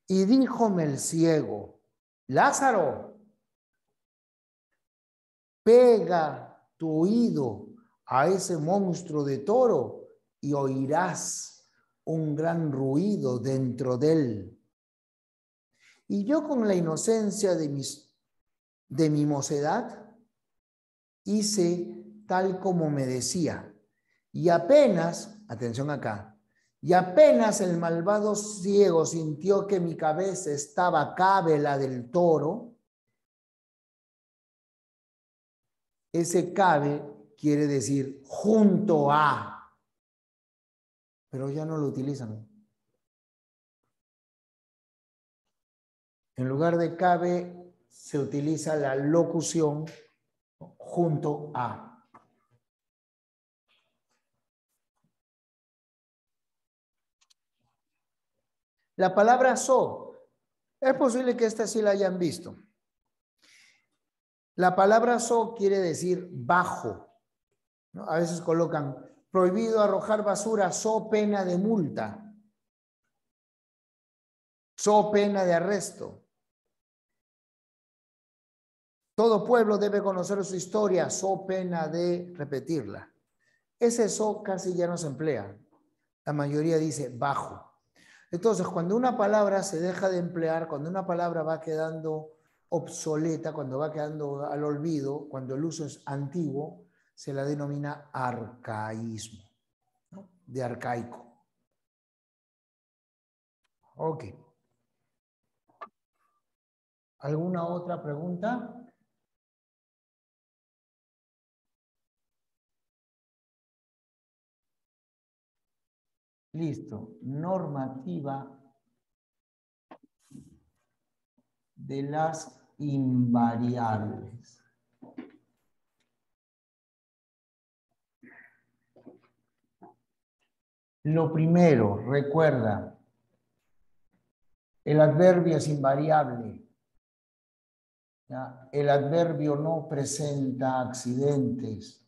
Y díjome el ciego, Lázaro, pega tu oído a ese monstruo de toro y oirás un gran ruido dentro de él. Y yo con la inocencia de mi mocedad hice tal como me decía. Y apenas, atención acá, y apenas el malvado ciego sintió que mi cabeza estaba cabe la del toro, ese cabe quiere decir junto a, pero ya no lo utilizan. En lugar de cabe se utiliza la locución junto a. La palabra so, es posible que esta sí la hayan visto. La palabra so quiere decir bajo, ¿no? A veces colocan prohibido arrojar basura, so pena de multa, so pena de arresto. Todo pueblo debe conocer su historia, so pena de repetirla. Ese so casi ya no se emplea. La mayoría dice bajo. Entonces, cuando una palabra se deja de emplear, cuando una palabra va quedando obsoleta, cuando va quedando al olvido, cuando el uso es antiguo, se la denomina arcaísmo, ¿no? De arcaico. Ok. ¿Alguna otra pregunta? Listo. Normativa de las invariables. Lo primero, recuerda, el adverbio es invariable. ¿Ya? El adverbio no presenta accidentes.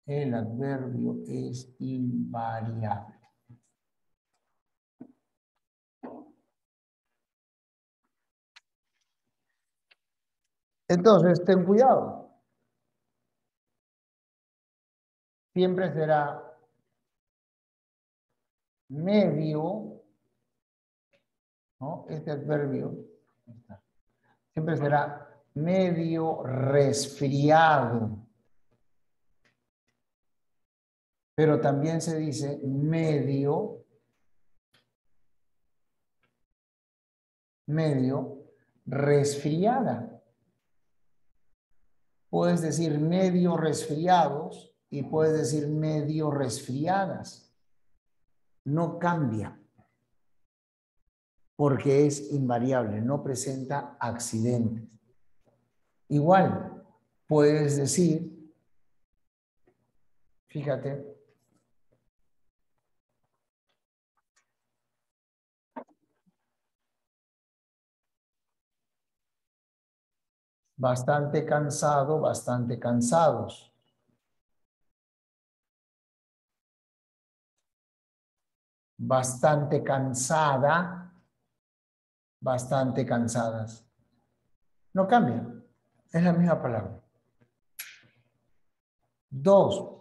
El adverbio es invariable. Entonces, ten cuidado. Siempre será medio, ¿no? Este adverbio siempre será medio resfriado. Pero también se dice medio resfriada. Puedes decir medio resfriados y puedes decir medio resfriadas. No cambia porque es invariable, no presenta accidentes. Igual, puedes decir, fíjate, bastante cansado, bastante cansados. Bastante cansada, bastante cansadas. No cambia, es la misma palabra. Dos,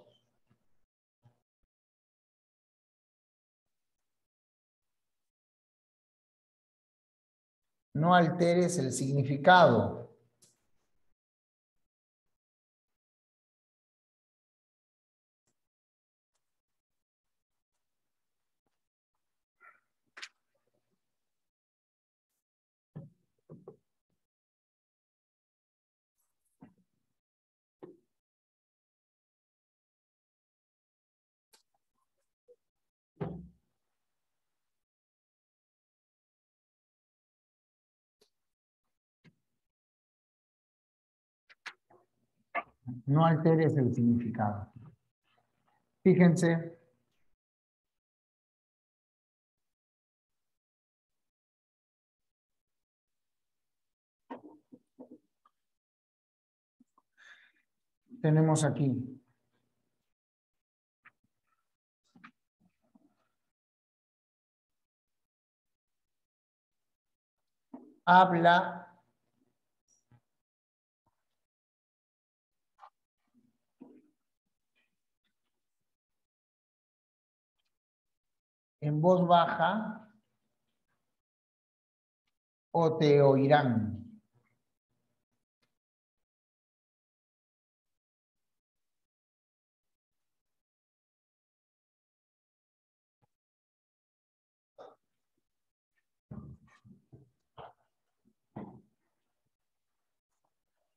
no alteres el significado. No alteres el significado. Fíjense, tenemos aquí habla en voz baja o te oirán.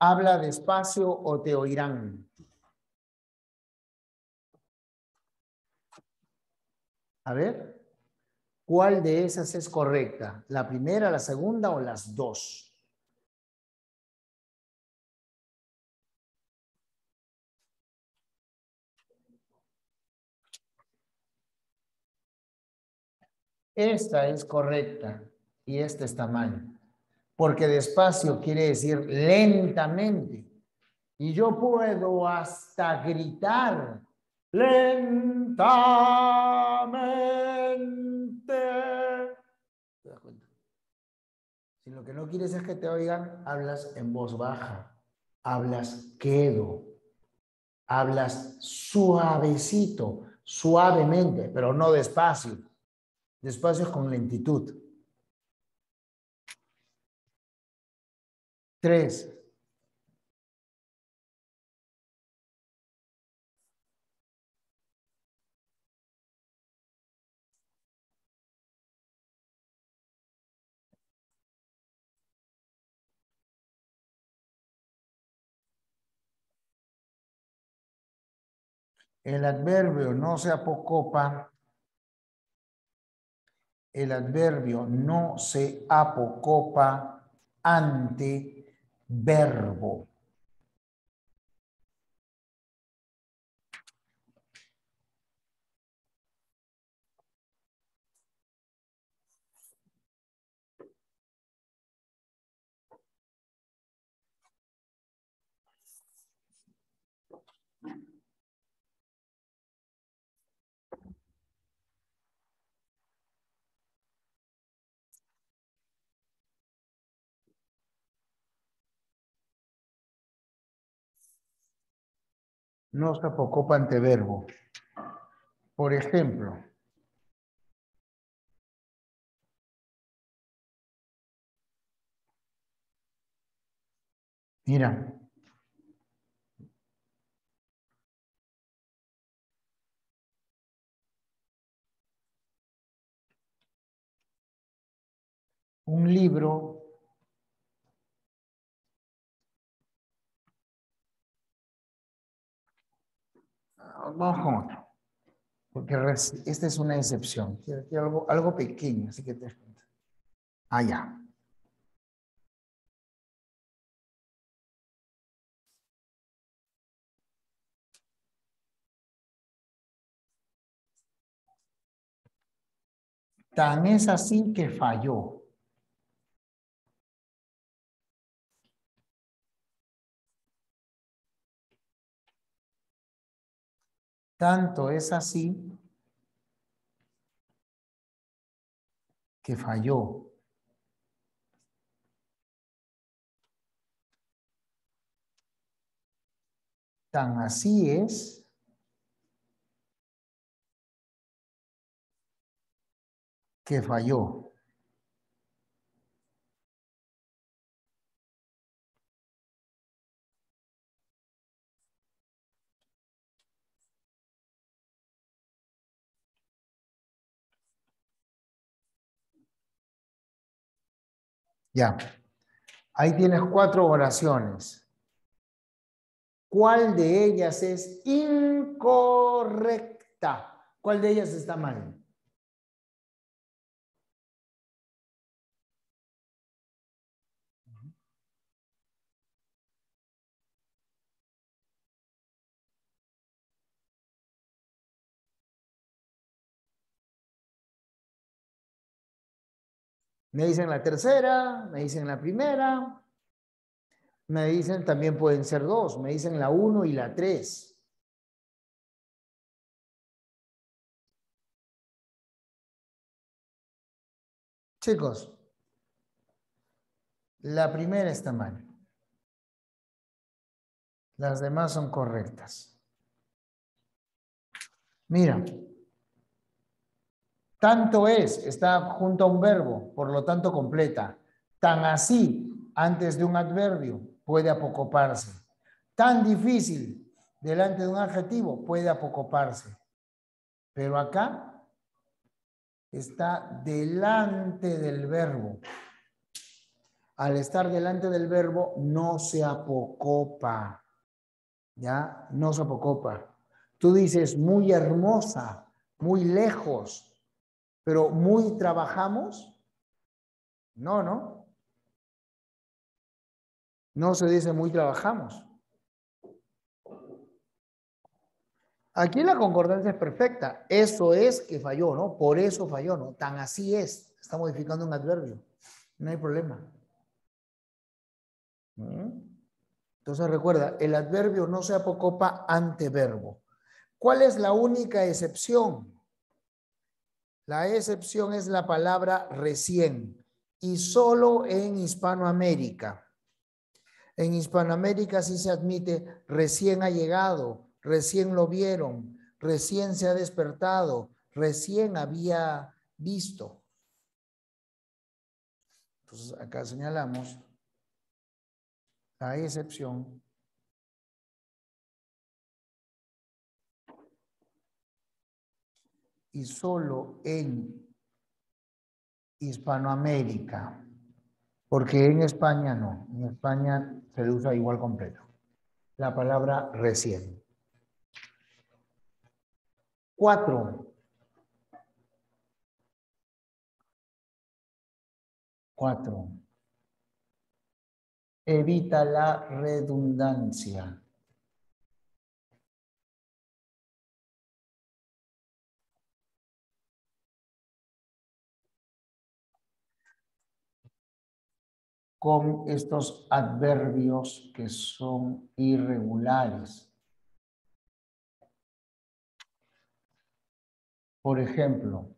Habla despacio o te oirán. A ver, ¿cuál de esas es correcta? ¿La primera, la segunda o las dos? Esta es correcta y esta está mal. Porque despacio quiere decir lentamente. Y yo puedo hasta gritar lentamente. ¿Te das cuenta? Si lo que no quieres es que te oigan, hablas en voz baja, hablas quedo, hablas suavecito, suavemente, pero no despacio. Despacio es con lentitud. 3. El adverbio no se apocopa. El adverbio no se apocopa ante verbo. no se apocopa ante verbo. Por ejemplo, mira, un libro vamos con otro, porque esta es una excepción. Quiero algo pequeño, así que te das cuenta. Ah, ya. Tan es así que falló. Tanto es así que falló. Tan así es que falló. Ya. Ahí tienes 4 oraciones. ¿Cuál de ellas es incorrecta? ¿Cuál de ellas está mal? Me dicen la tercera, me dicen la primera, me dicen también pueden ser 2, me dicen la 1 y la 3. Chicos, la primera está mal. Las demás son correctas. Mira, tanto es, está junto a un verbo, por lo tanto completa. Tan así, antes de un adverbio, puede apocoparse. Tan difícil, delante de un adjetivo, puede apocoparse. Pero acá está delante del verbo. Al estar delante del verbo, no se apocopa. ¿Ya? No se apocopa. Tú dices muy hermosa, muy lejos, pero muy trabajamos. No, no. No se dice muy trabajamos. Aquí la concordancia es perfecta. Eso es que falló, ¿no? Por eso falló, ¿no? Tan así es. Está modificando un adverbio. No hay problema. Entonces recuerda, el adverbio no se apocopa ante verbo. ¿Cuál es la única excepción? La excepción es la palabra recién y solo en Hispanoamérica. En Hispanoamérica sí se admite recién ha llegado, recién lo vieron, recién se ha despertado, recién había visto. Entonces acá señalamos la excepción y solo en Hispanoamérica, porque en España no, en España se le usa igual completo. La palabra recién. 4. 4. Evita la redundancia. Con estos adverbios que son irregulares. Por ejemplo,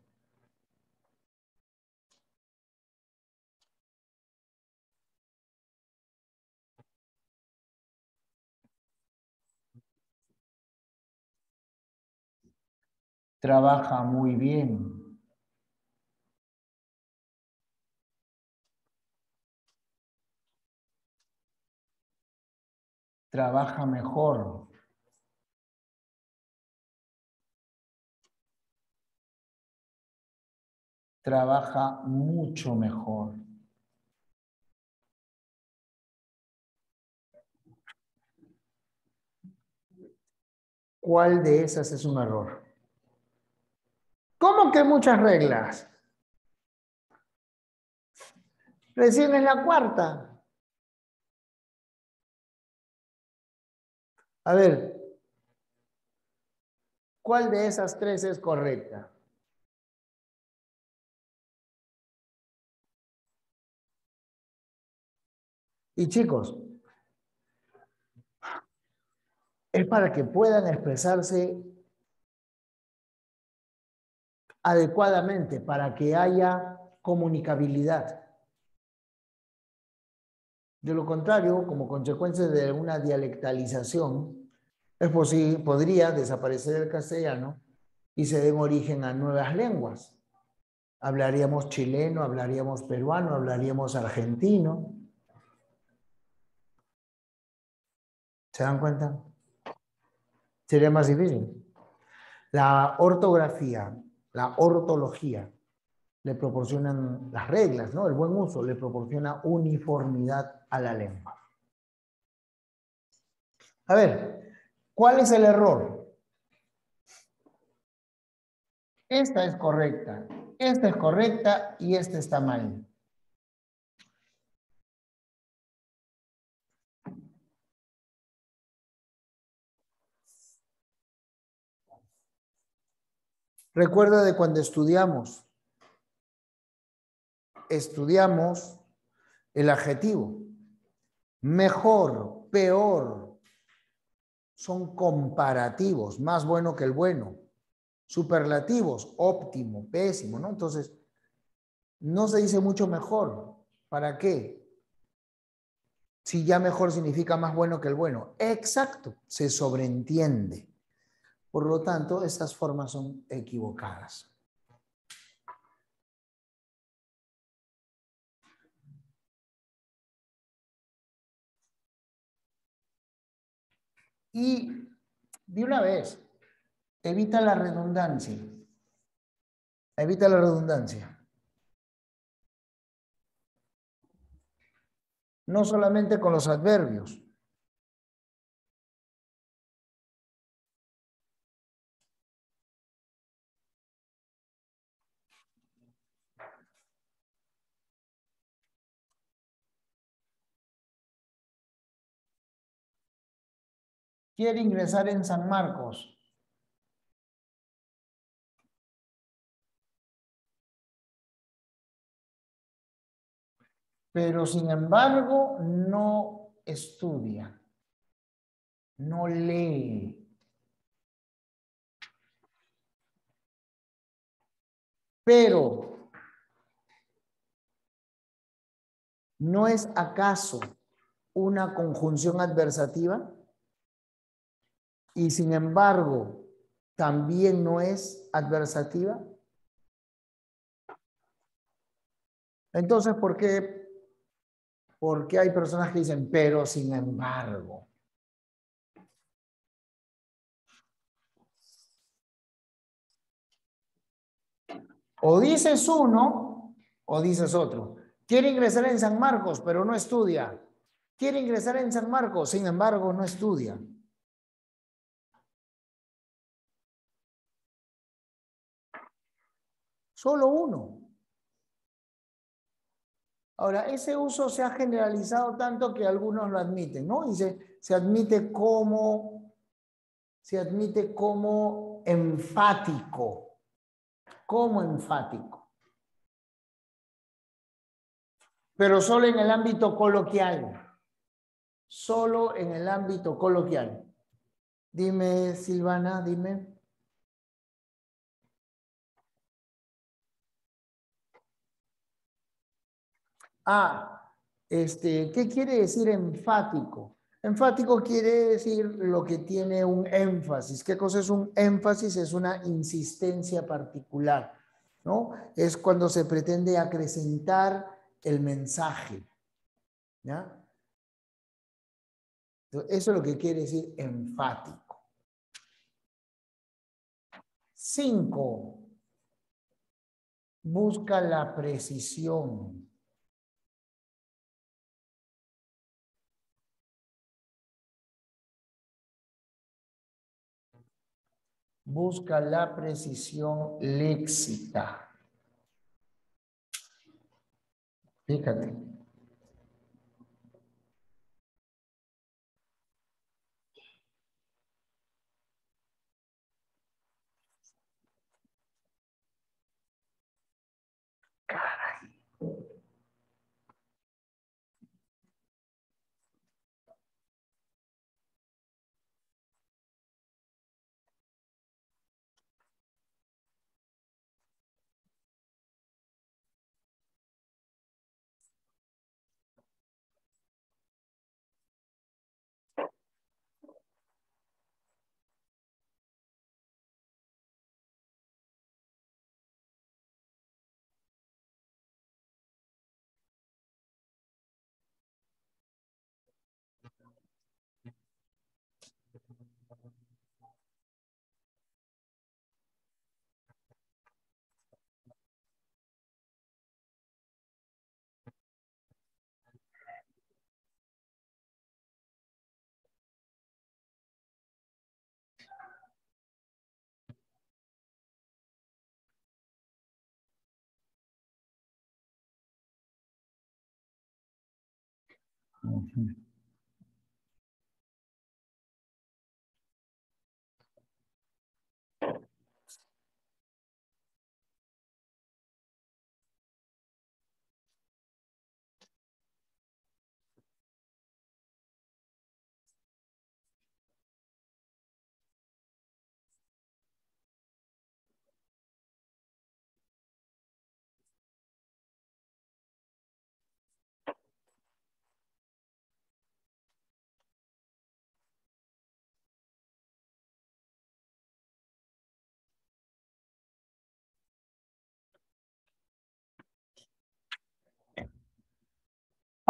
Trabaja muy bien. Trabaja mejor. Trabaja mucho mejor. ¿Cuál de esas es un error? ¿Cómo que muchas reglas? Recién es la cuarta. A ver, ¿cuál de esas tres es correcta? Y chicos, es para que puedan expresarse adecuadamente, para que haya comunicabilidad. De lo contrario, como consecuencia de una dialectalización, podría desaparecer el castellano y se den origen a nuevas lenguas. Hablaríamos chileno, hablaríamos peruano, hablaríamos argentino. ¿Se dan cuenta? Sería más difícil. La ortografía, la ortología, le proporcionan las reglas, ¿no? El buen uso le proporciona uniformidad a la lengua. A ver, ¿cuál es el error? Esta es correcta y esta está mal. Recuerda de cuando estudiamos el adjetivo. Mejor, peor, son comparativos, más bueno que el bueno. Superlativos, óptimo, pésimo, ¿no? Entonces, no se dice mucho mejor. ¿Para qué? Si ya mejor significa más bueno que el bueno. Exacto, se sobreentiende. Por lo tanto, estas formas son equivocadas. Y de una vez, evita la redundancia. Evita la redundancia. No solamente con los adverbios. Quiere ingresar en San Marcos. Pero sin embargo no estudia, no lee. Pero, ¿no es acaso una conjunción adversativa? Y sin embargo, ¿también no es adversativa? Entonces, ¿por qué hay personas que dicen, pero sin embargo? O dices uno o dices otro. Quiere ingresar en San Marcos, pero no estudia. Quiere ingresar en San Marcos, sin embargo, no estudia. Solo uno. Ahora, ese uso se ha generalizado tanto que algunos lo admiten, ¿no? Y se admite como enfático. Como enfático. Pero solo en el ámbito coloquial. Solo en el ámbito coloquial. Dime, Silvana, dime. ¿Qué quiere decir enfático? Enfático quiere decir lo que tiene un énfasis. ¿Qué cosa es un énfasis? Es una insistencia particular, ¿no? Es cuando se pretende acrecentar el mensaje, ¿ya? Eso es lo que quiere decir enfático. 5. Busca la precisión. Busca la precisión léxica. Fíjate.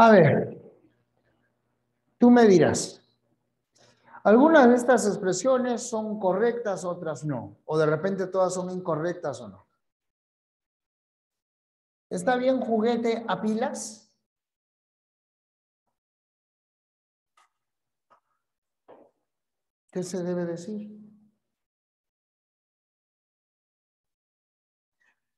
A ver, tú me dirás, algunas de estas expresiones son correctas, otras no, o de repente todas son incorrectas o no. ¿Está bien juguete a pilas? ¿Qué se debe decir?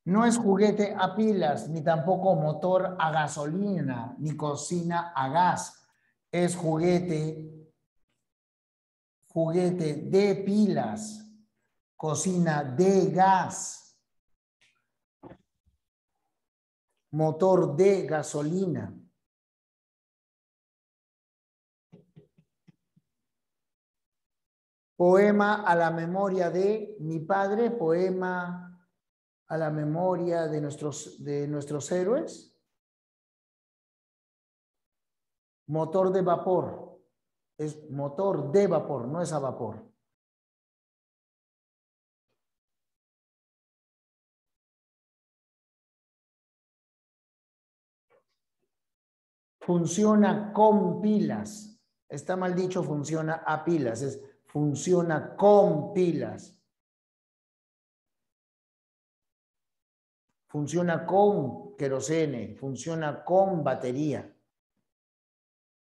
No es juguete a pilas, ni tampoco motor a gasolina, ni cocina a gas. Es juguete de pilas, cocina de gas, motor de gasolina. Poema a la memoria de mi padre, poema a la memoria de nuestros héroes. Motor de vapor. Es motor de vapor, no es a vapor. Funciona con pilas. Está mal dicho, funciona a pilas. Es funciona con pilas. Funciona con querosene. Funciona con batería.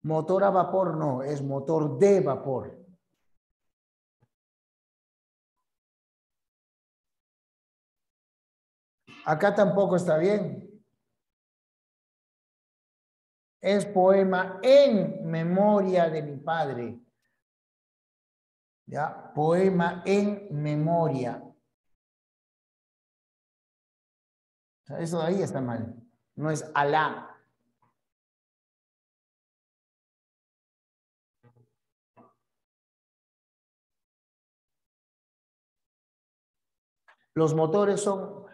Motor a vapor no, es motor de vapor. Acá tampoco está bien. Es poema en memoria de mi padre. ¿Ya? Poema en memoria. O sea, eso de ahí está mal. No es Alá. Los motores son...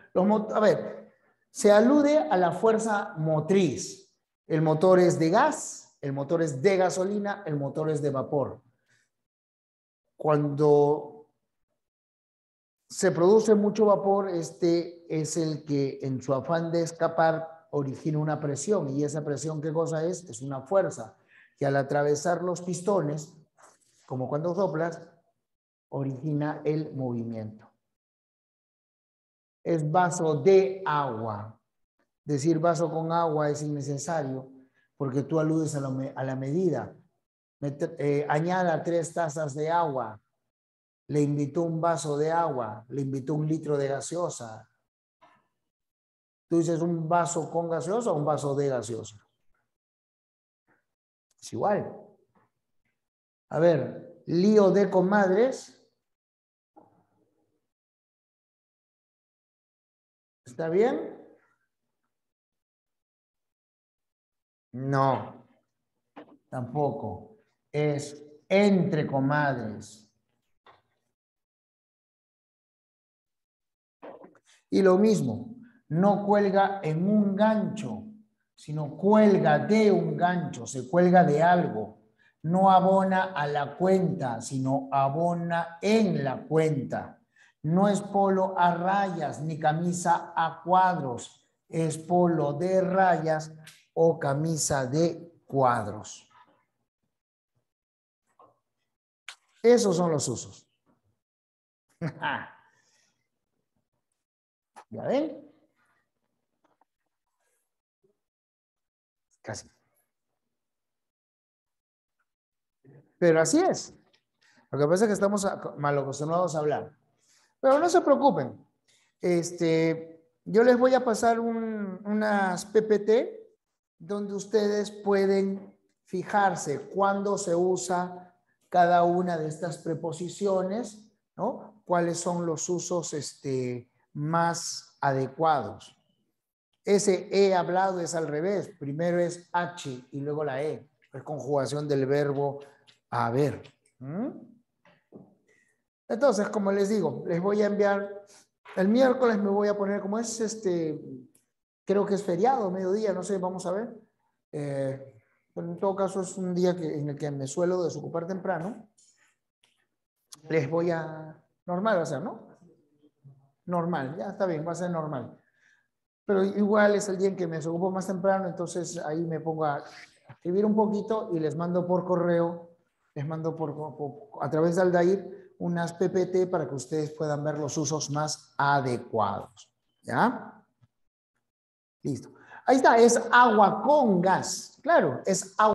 a ver, se alude a la fuerza motriz. El motor es de gas, El motor es de gasolina, el motor es de vapor. Cuando se produce mucho vapor, este es el que en su afán de escapar origina una presión. ¿Y esa presión qué cosa es? Es una fuerza que al atravesar los pistones, como cuando soplas, origina el movimiento. Es vaso de agua. Decir vaso con agua es innecesario porque tú aludes a la medida. Añada 3 tazas de agua. Le invitó un vaso de agua. Le invitó 1 litro de gaseosa. Tú dices un vaso con gaseosa o un vaso de gaseosa. Es igual. A ver, lío de comadres. ¿Está bien? No, tampoco. Es entre comadres. Y lo mismo, no cuelga en un gancho, sino cuelga de un gancho, se cuelga de algo. No abona a la cuenta, sino abona en la cuenta. No es polo a rayas ni camisa a cuadros, es polo de rayas o camisa de cuadros. Esos son los usos. ¿Ya ven? Casi. Pero así es. Lo que pasa es que estamos mal acostumbrados a hablar. Pero no se preocupen. Yo les voy a pasar unas PPT donde ustedes pueden fijarse cuándo se usa cada una de estas preposiciones, ¿no? Cuáles son los usos más adecuados. Ese he hablado es al revés. Primero es H y luego la E. Es conjugación del verbo haber. Entonces, como les digo, les voy a enviar, el miércoles me voy a poner, como es creo que es feriado, mediodía, no sé, vamos a ver. Pero en todo caso es un día en el que me suelo desocupar temprano. Les voy a, normal va a ser, ¿no? Normal, ya está bien, va a ser normal. Pero igual es el día en que me desocupo más temprano, entonces ahí me pongo a escribir un poquito y les mando por correo, les mando a través de Aldair unas PPT para que ustedes puedan ver los usos más adecuados. ¿Ya? Listo. Ahí está, es agua con gas. Claro, es agua.